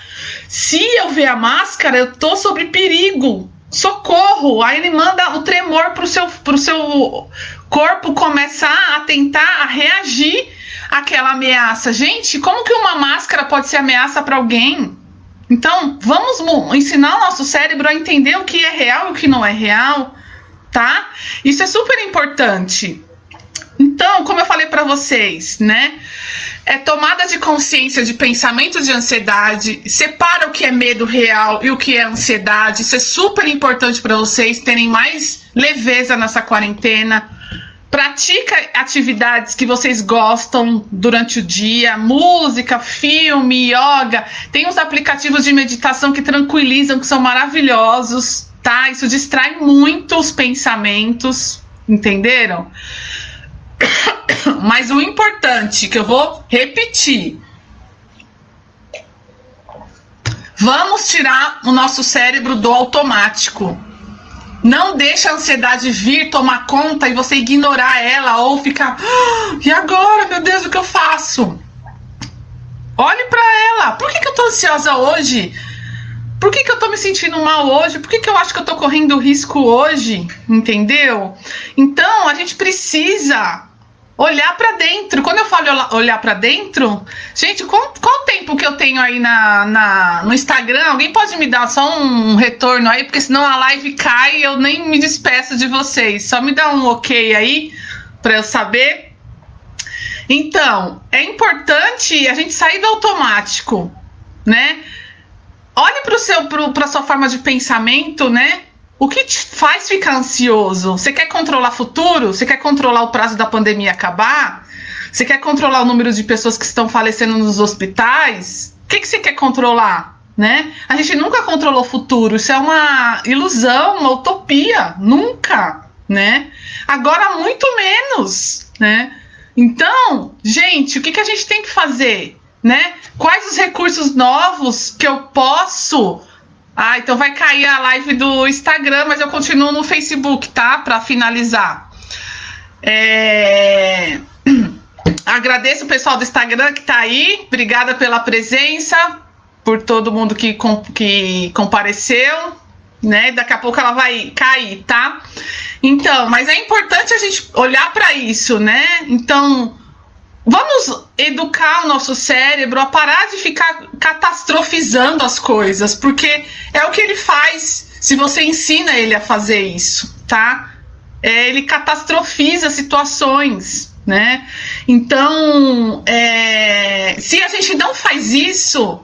Se eu ver a máscara, eu tô sob perigo. Socorro! Aí ele manda o tremor pro seu corpo começar a tentar a reagir àquela ameaça. Gente, como que uma máscara pode ser ameaça para alguém? Então, vamos ensinar o nosso cérebro a entender o que é real e o que não é real, tá? Isso é super importante. Então, como eu falei para vocês, né? É tomada de consciência de pensamento de ansiedade, separa o que é medo real e o que é ansiedade. Isso é super importante para vocês terem mais leveza nessa quarentena. Pratica atividades que vocês gostam durante o dia, música, filme, yoga. Tem uns aplicativos de meditação que tranquilizam, que são maravilhosos, tá? Isso distrai muito os pensamentos, entenderam? Mas o importante, que eu vou repetir, vamos tirar o nosso cérebro do automático. Não deixa a ansiedade vir tomar conta e você ignorar ela ou ficar, e agora, meu Deus, o que eu faço? Olhe para ela. Por que eu tô ansiosa hoje? Por que eu tô me sentindo mal hoje? Por que eu acho que eu tô correndo risco hoje? Entendeu? Então, a gente precisa olhar para dentro. Quando eu falo olhar para dentro, gente, qual o tempo que eu tenho aí no Instagram? Alguém pode me dar só um retorno aí? Porque senão a live cai e eu nem me despeço de vocês. Só me dá um ok aí para eu saber. Então, é importante a gente sair do automático, né? Olhe para sua forma de pensamento, né? O que te faz ficar ansioso? Você quer controlar o futuro? Você quer controlar o prazo da pandemia acabar? Você quer controlar o número de pessoas que estão falecendo nos hospitais? O que você quer controlar, né? A gente nunca controlou o futuro. Isso é uma ilusão, uma utopia. Nunca, né? Agora muito menos, né? Então, gente, o que a gente tem que fazer, né? Quais os recursos novos que eu posso... Ah, então vai cair a live do Instagram, mas eu continuo no Facebook, tá? Para finalizar. Agradeço o pessoal do Instagram que tá aí. Obrigada pela presença, por todo mundo que compareceu, né? Daqui a pouco ela vai cair, tá? Então, mas é importante a gente olhar para isso, né? Então, vamos educar o nosso cérebro a parar de ficar catastrofizando as coisas, porque é o que ele faz se você ensina ele a fazer isso, tá? Ele catastrofiza situações, né? Então, se a gente não faz isso,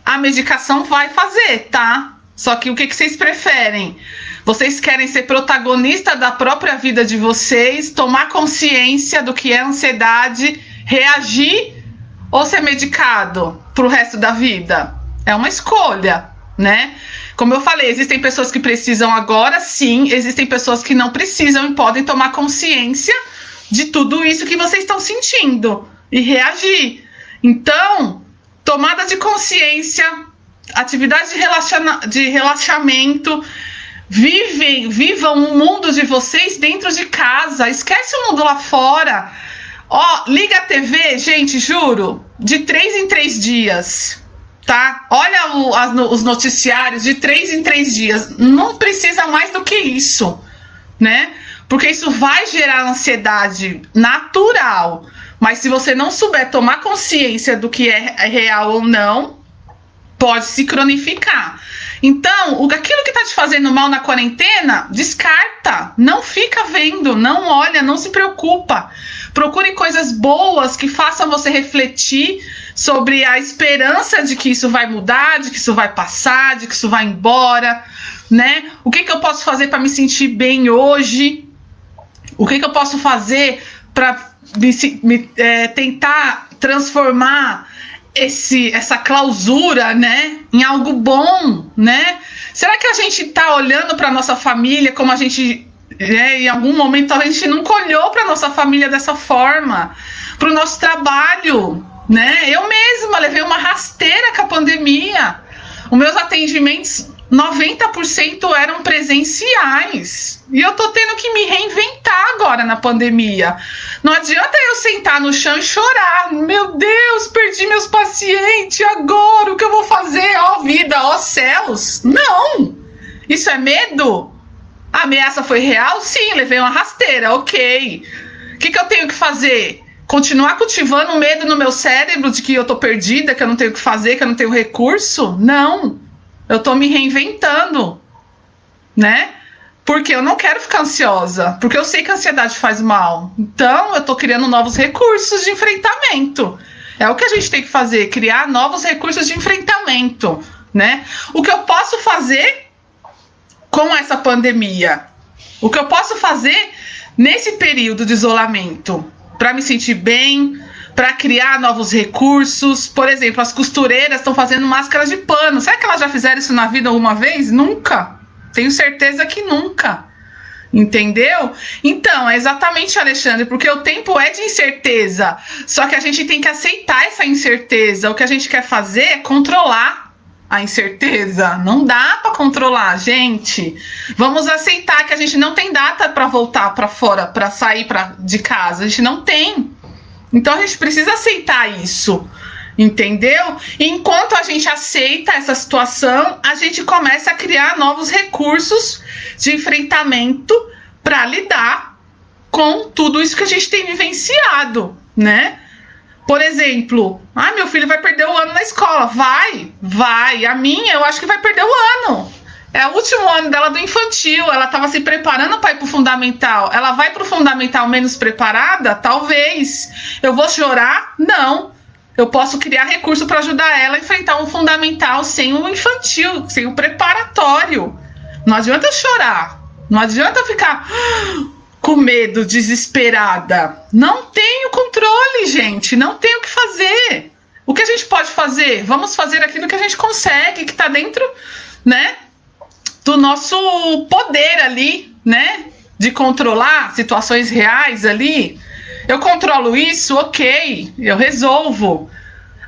a medicação vai fazer, tá? Só que o que vocês preferem? Vocês querem ser protagonista da própria vida de vocês, tomar consciência do que é ansiedade, reagir ou ser medicado pro resto da vida? É uma escolha, né? Como eu falei, existem pessoas que precisam agora, sim. Existem pessoas que não precisam e podem tomar consciência de tudo isso que vocês estão sentindo e reagir. Então, tomada de consciência, atividade de relaxamento. Vivam o mundo de vocês dentro de casa. Esquece o mundo lá fora. Ó, liga a TV, gente, juro, de 3 em 3 dias, tá? Olha os noticiários de 3 em 3 dias. Não precisa mais do que isso, né? Porque isso vai gerar ansiedade natural. Mas se você não souber tomar consciência do que é real ou não, pode se cronificar. Então, aquilo que tá te fazendo mal na quarentena, descarta. Não fica vendo, não olha, não se preocupa. Procure coisas boas que façam você refletir sobre a esperança de que isso vai mudar, de que isso vai passar, de que isso vai embora, né? O que eu posso fazer para me sentir bem hoje? O que eu posso fazer para tentar transformar essa clausura, né, em algo bom, né? Será que a gente tá olhando para nossa família como a gente, em algum momento a gente nunca olhou para nossa família dessa forma, para o nosso trabalho, né? Eu mesma levei uma rasteira com a pandemia. Os meus atendimentos 90% eram presenciais. E eu tô tendo que me reinventar agora na pandemia. Não adianta eu sentar no chão e chorar. Meu Deus, perdi meus pacientes. Agora o que eu vou fazer? Ó vida, ó céus. Não! Isso é medo? A ameaça foi real? Sim, levei uma rasteira, ok. O que eu tenho que fazer? Continuar cultivando o medo no meu cérebro de que eu tô perdida, que eu não tenho o que fazer, que eu não tenho recurso? Não. Eu tô me reinventando, né? Porque eu não quero ficar ansiosa, porque eu sei que a ansiedade faz mal. Então, eu tô criando novos recursos de enfrentamento. É o que a gente tem que fazer, criar novos recursos de enfrentamento, né? O que eu posso fazer com essa pandemia? O que eu posso fazer nesse período de isolamento? Para me sentir bem, para criar novos recursos. Por exemplo, as costureiras estão fazendo máscaras de pano. Será que elas já fizeram isso na vida alguma vez? Nunca. Tenho certeza que nunca. Entendeu? Então, é exatamente, Alexandre, porque o tempo é de incerteza. Só que a gente tem que aceitar essa incerteza. O que a gente quer fazer é controlar a incerteza. Não dá para controlar, gente. Vamos aceitar que a gente não tem data para voltar para fora, para sair de casa. A gente não tem. Então a gente precisa aceitar isso, entendeu? E enquanto a gente aceita essa situação, a gente começa a criar novos recursos de enfrentamento para lidar com tudo isso que a gente tem vivenciado, né? Por exemplo, meu filho vai perder o ano na escola. Vai. A minha, eu acho que vai perder o ano. É o último ano dela do infantil, ela estava se preparando para ir para o fundamental. Ela vai para o fundamental menos preparada? Talvez. Eu vou chorar? Não. Eu posso criar recurso para ajudar ela a enfrentar um fundamental sem o infantil, sem o preparatório. Não adianta chorar. Não adianta ficar com medo, desesperada. Não tenho controle, gente. Não tenho o que fazer. O que a gente pode fazer? Vamos fazer aquilo que a gente consegue, que está dentro, né, do nosso poder ali, né? De controlar situações reais ali. Eu controlo isso, ok, eu resolvo.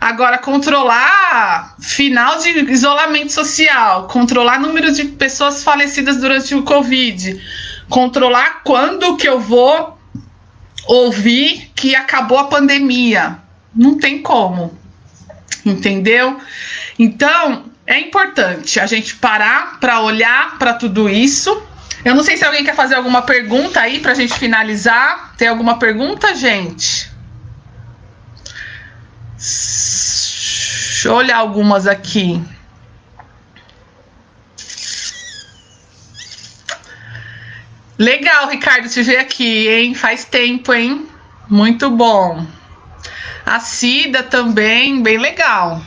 Agora, controlar final de isolamento social, controlar número de pessoas falecidas durante o Covid, controlar quando que eu vou ouvir que acabou a pandemia. Não tem como, entendeu? Então, é importante a gente parar para olhar para tudo isso. Eu não sei se alguém quer fazer alguma pergunta aí para a gente finalizar. Tem alguma pergunta, gente? Deixa eu olhar algumas aqui. Legal, Ricardo, te ver aqui, hein? Faz tempo, hein? Muito bom. A Cida também, bem legal.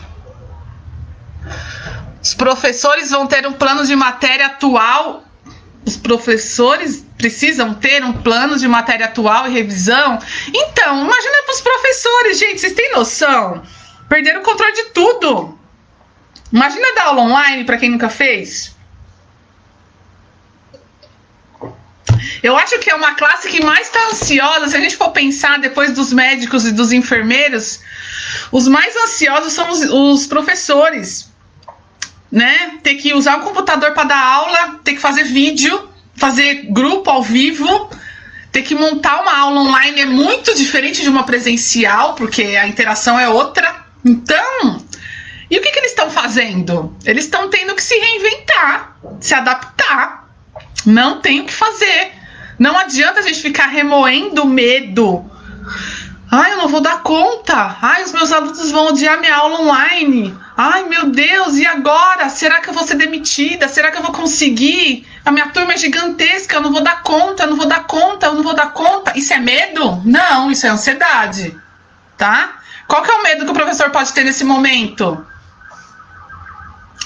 Os professores vão ter um plano de matéria atual. Os professores precisam ter um plano de matéria atual e revisão? Então, imagina para os professores, gente, vocês têm noção? Perderam o controle de tudo. Imagina dar aula online para quem nunca fez. Eu acho que é uma classe que mais está ansiosa. Se a gente for pensar depois dos médicos e dos enfermeiros, os mais ansiosos são os professores, né? Ter que usar o computador para dar aula, ter que fazer vídeo, fazer grupo ao vivo, Ter que montar uma aula online é muito diferente de uma presencial, porque a interação é outra. Então, e o que eles estão fazendo? Eles estão tendo que se reinventar, se adaptar. Não tem o que fazer. Não adianta a gente ficar remoendo o medo. Ai, eu não vou dar conta. Ai, os meus alunos vão odiar minha aula online. Ai, meu Deus, e agora? Será que eu vou ser demitida? Será que eu vou conseguir? A minha turma é gigantesca, eu não vou dar conta, eu não vou dar conta, eu não vou dar conta. Isso é medo? Não, isso é ansiedade, tá? Qual que é o medo que o professor pode ter nesse momento?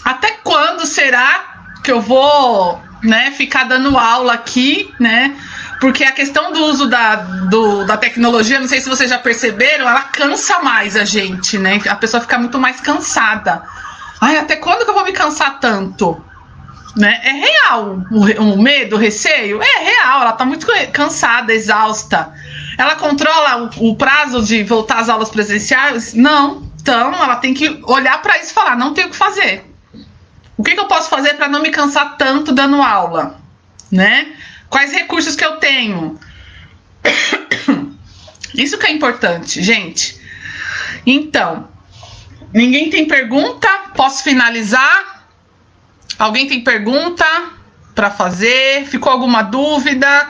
Até quando será que eu vou, né, ficar dando aula aqui, né? Porque a questão do uso da tecnologia, não sei se vocês já perceberam, ela cansa mais a gente, né? A pessoa fica muito mais cansada. Ai, até quando que eu vou me cansar tanto? Né? É real o medo, o receio? É real, ela tá muito cansada, exausta. Ela controla o prazo de voltar às aulas presenciais? Não. Então, ela tem que olhar para isso e falar, não tenho o que fazer. O que eu posso fazer para não me cansar tanto dando aula? Né? Quais recursos que eu tenho? Isso que é importante, gente. Então, ninguém tem pergunta? Posso finalizar? Alguém tem pergunta para fazer? Ficou alguma dúvida?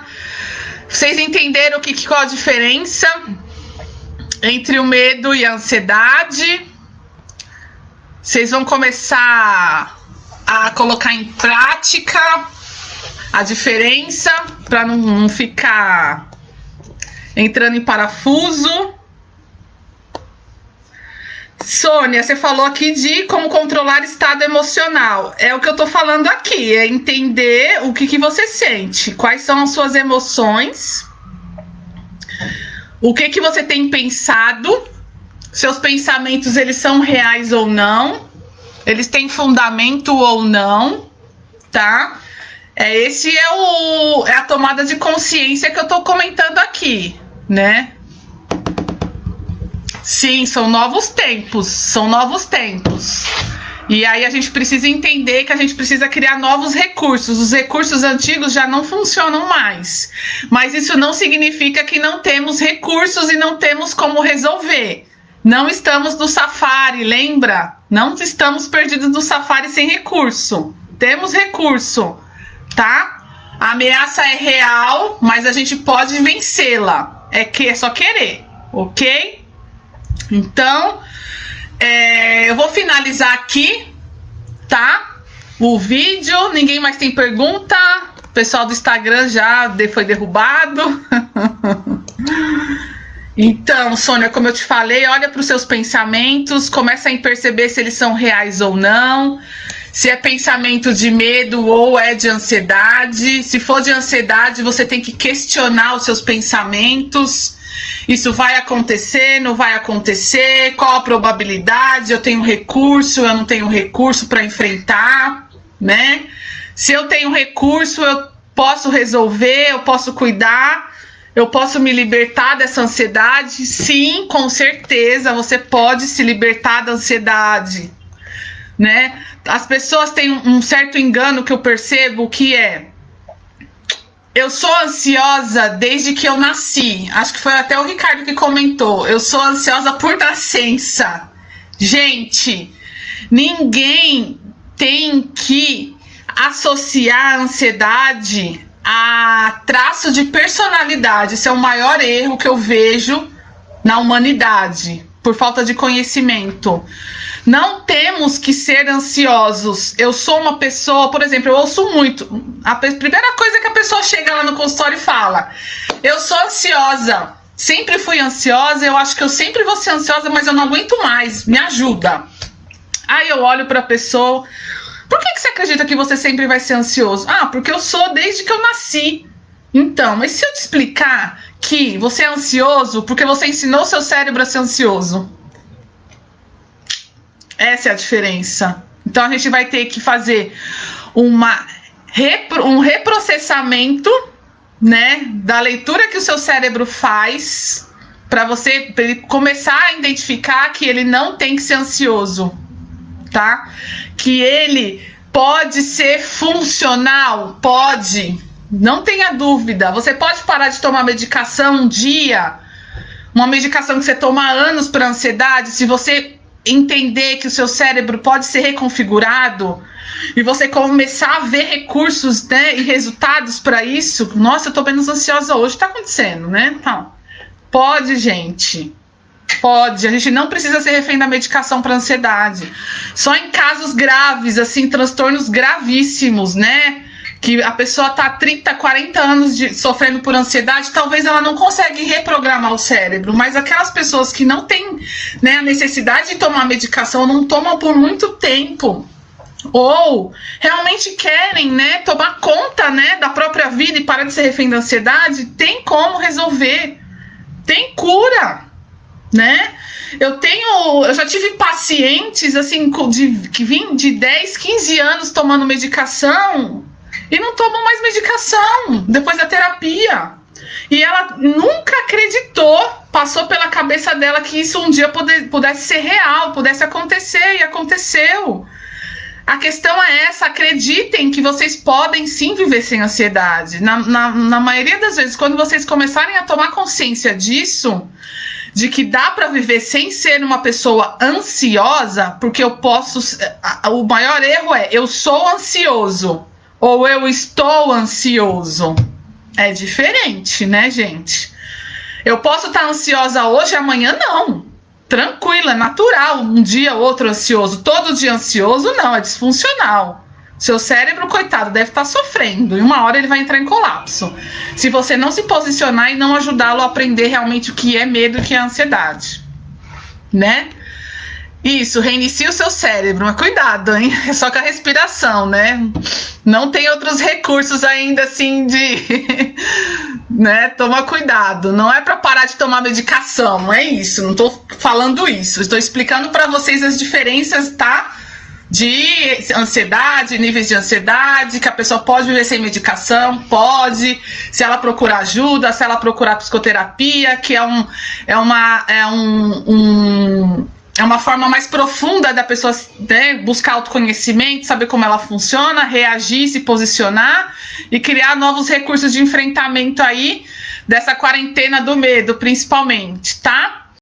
Vocês entenderam qual a diferença entre o medo e a ansiedade? Vocês vão começar a colocar em prática a diferença para não ficar entrando em parafuso. Sônia, você falou aqui de como controlar estado emocional. É o que eu tô falando aqui, é entender o que você sente, quais são as suas emoções, o que você tem pensado, seus pensamentos, eles são reais ou não, eles têm fundamento ou não, tá? Esse é a tomada de consciência que eu tô comentando aqui, né? Sim, são novos tempos. E aí a gente precisa entender que a gente precisa criar novos recursos. Os recursos antigos já não funcionam mais. Mas isso não significa que não temos recursos e não temos como resolver. Não estamos no Safari, lembra? Não estamos perdidos no Safari sem recurso. Temos recurso. Tá? A ameaça é real, mas a gente pode vencê-la. É só querer, ok? Então, eu vou finalizar aqui, tá? O vídeo. Ninguém mais tem pergunta? O pessoal do Instagram já foi derrubado. Então, Sônia, como eu te falei, olha para os seus pensamentos, começa a perceber se eles são reais ou não. Se é pensamento de medo ou é de ansiedade. Se for de ansiedade, você tem que questionar os seus pensamentos. Isso vai acontecer, não vai acontecer? Qual a probabilidade? Eu tenho recurso, eu não tenho recurso para enfrentar, né? Se eu tenho recurso, eu posso resolver, eu posso cuidar, eu posso me libertar dessa ansiedade? Sim, com certeza, você pode se libertar da ansiedade, né? As pessoas têm um certo engano que eu percebo, que é: eu sou ansiosa desde que eu nasci. Acho que foi até o Ricardo que comentou. Eu sou ansiosa por nascença. Gente, ninguém tem que associar a ansiedade a traço de personalidade. Esse é o maior erro que eu vejo na humanidade, por falta de conhecimento. Não temos que ser ansiosos. Eu sou uma pessoa, por exemplo, eu ouço muito. A primeira coisa que a pessoa chega lá no consultório e fala: eu sou ansiosa, sempre fui ansiosa, eu acho que eu sempre vou ser ansiosa, mas eu não aguento mais, me ajuda. Aí eu olho para a pessoa: por que você acredita que você sempre vai ser ansioso? Ah, porque eu sou desde que eu nasci. Então, mas se eu te explicar que você é ansioso porque você ensinou seu cérebro a ser ansioso? Essa é a diferença. Então a gente vai ter que fazer um reprocessamento, né, da leitura que o seu cérebro faz, para ele começar a identificar que ele não tem que ser ansioso, tá? Que ele pode ser funcional, pode, Não tenha dúvida. Você pode parar de tomar medicação um dia, uma medicação que você toma há anos para ansiedade, se você entender que o seu cérebro pode ser reconfigurado e você começar a ver recursos, né, e resultados para isso. Nossa, eu tô menos ansiosa hoje. Tá acontecendo, né? Então, pode, gente. Pode. A gente não precisa ser refém da medicação para ansiedade. Só em casos graves, assim, transtornos gravíssimos, né? Que a pessoa tá 30, 40 anos sofrendo por ansiedade, talvez ela não consegue reprogramar o cérebro, mas aquelas pessoas que não têm, né, a necessidade de tomar medicação, não tomam por muito tempo, ou realmente querem, né, tomar conta, né, da própria vida e parar de ser refém da ansiedade, tem como resolver, tem cura, né? Eu já tive pacientes assim que vêm de 10, 15 anos tomando medicação e não tomam mais medicação depois da terapia. E ela nunca acreditou, passou pela cabeça dela que isso um dia pudesse ser real, pudesse acontecer, e aconteceu. A questão é essa: acreditem que vocês podem sim viver sem ansiedade. Na maioria das vezes, quando vocês começarem a tomar consciência disso, de que dá para viver sem ser uma pessoa ansiosa, porque eu posso... O maior erro é eu sou ansioso ou eu estou ansioso. É diferente, né, gente? Eu posso estar ansiosa hoje, amanhã não. Tranquila, é natural. Um dia ou outro ansioso. Todo dia ansioso, não, é disfuncional. Seu cérebro, coitado, deve estar sofrendo. E uma hora ele vai entrar em colapso. Se você não se posicionar e não ajudá-lo a aprender realmente o que é medo e o que é ansiedade. Né? Isso, reinicia o seu cérebro. Mas cuidado, hein? É só com a respiração, né? Não tem outros recursos ainda, assim, de... né? Toma cuidado. Não é para parar de tomar medicação, não é isso. Não tô falando isso. Estou explicando para vocês as diferenças, tá? De ansiedade, níveis de ansiedade, que a pessoa pode viver sem medicação, pode, se ela procurar ajuda, se ela procurar psicoterapia, que é uma forma mais profunda da pessoa, né, buscar autoconhecimento, saber como ela funciona, reagir, se posicionar e criar novos recursos de enfrentamento aí dessa quarentena do medo, principalmente, tá?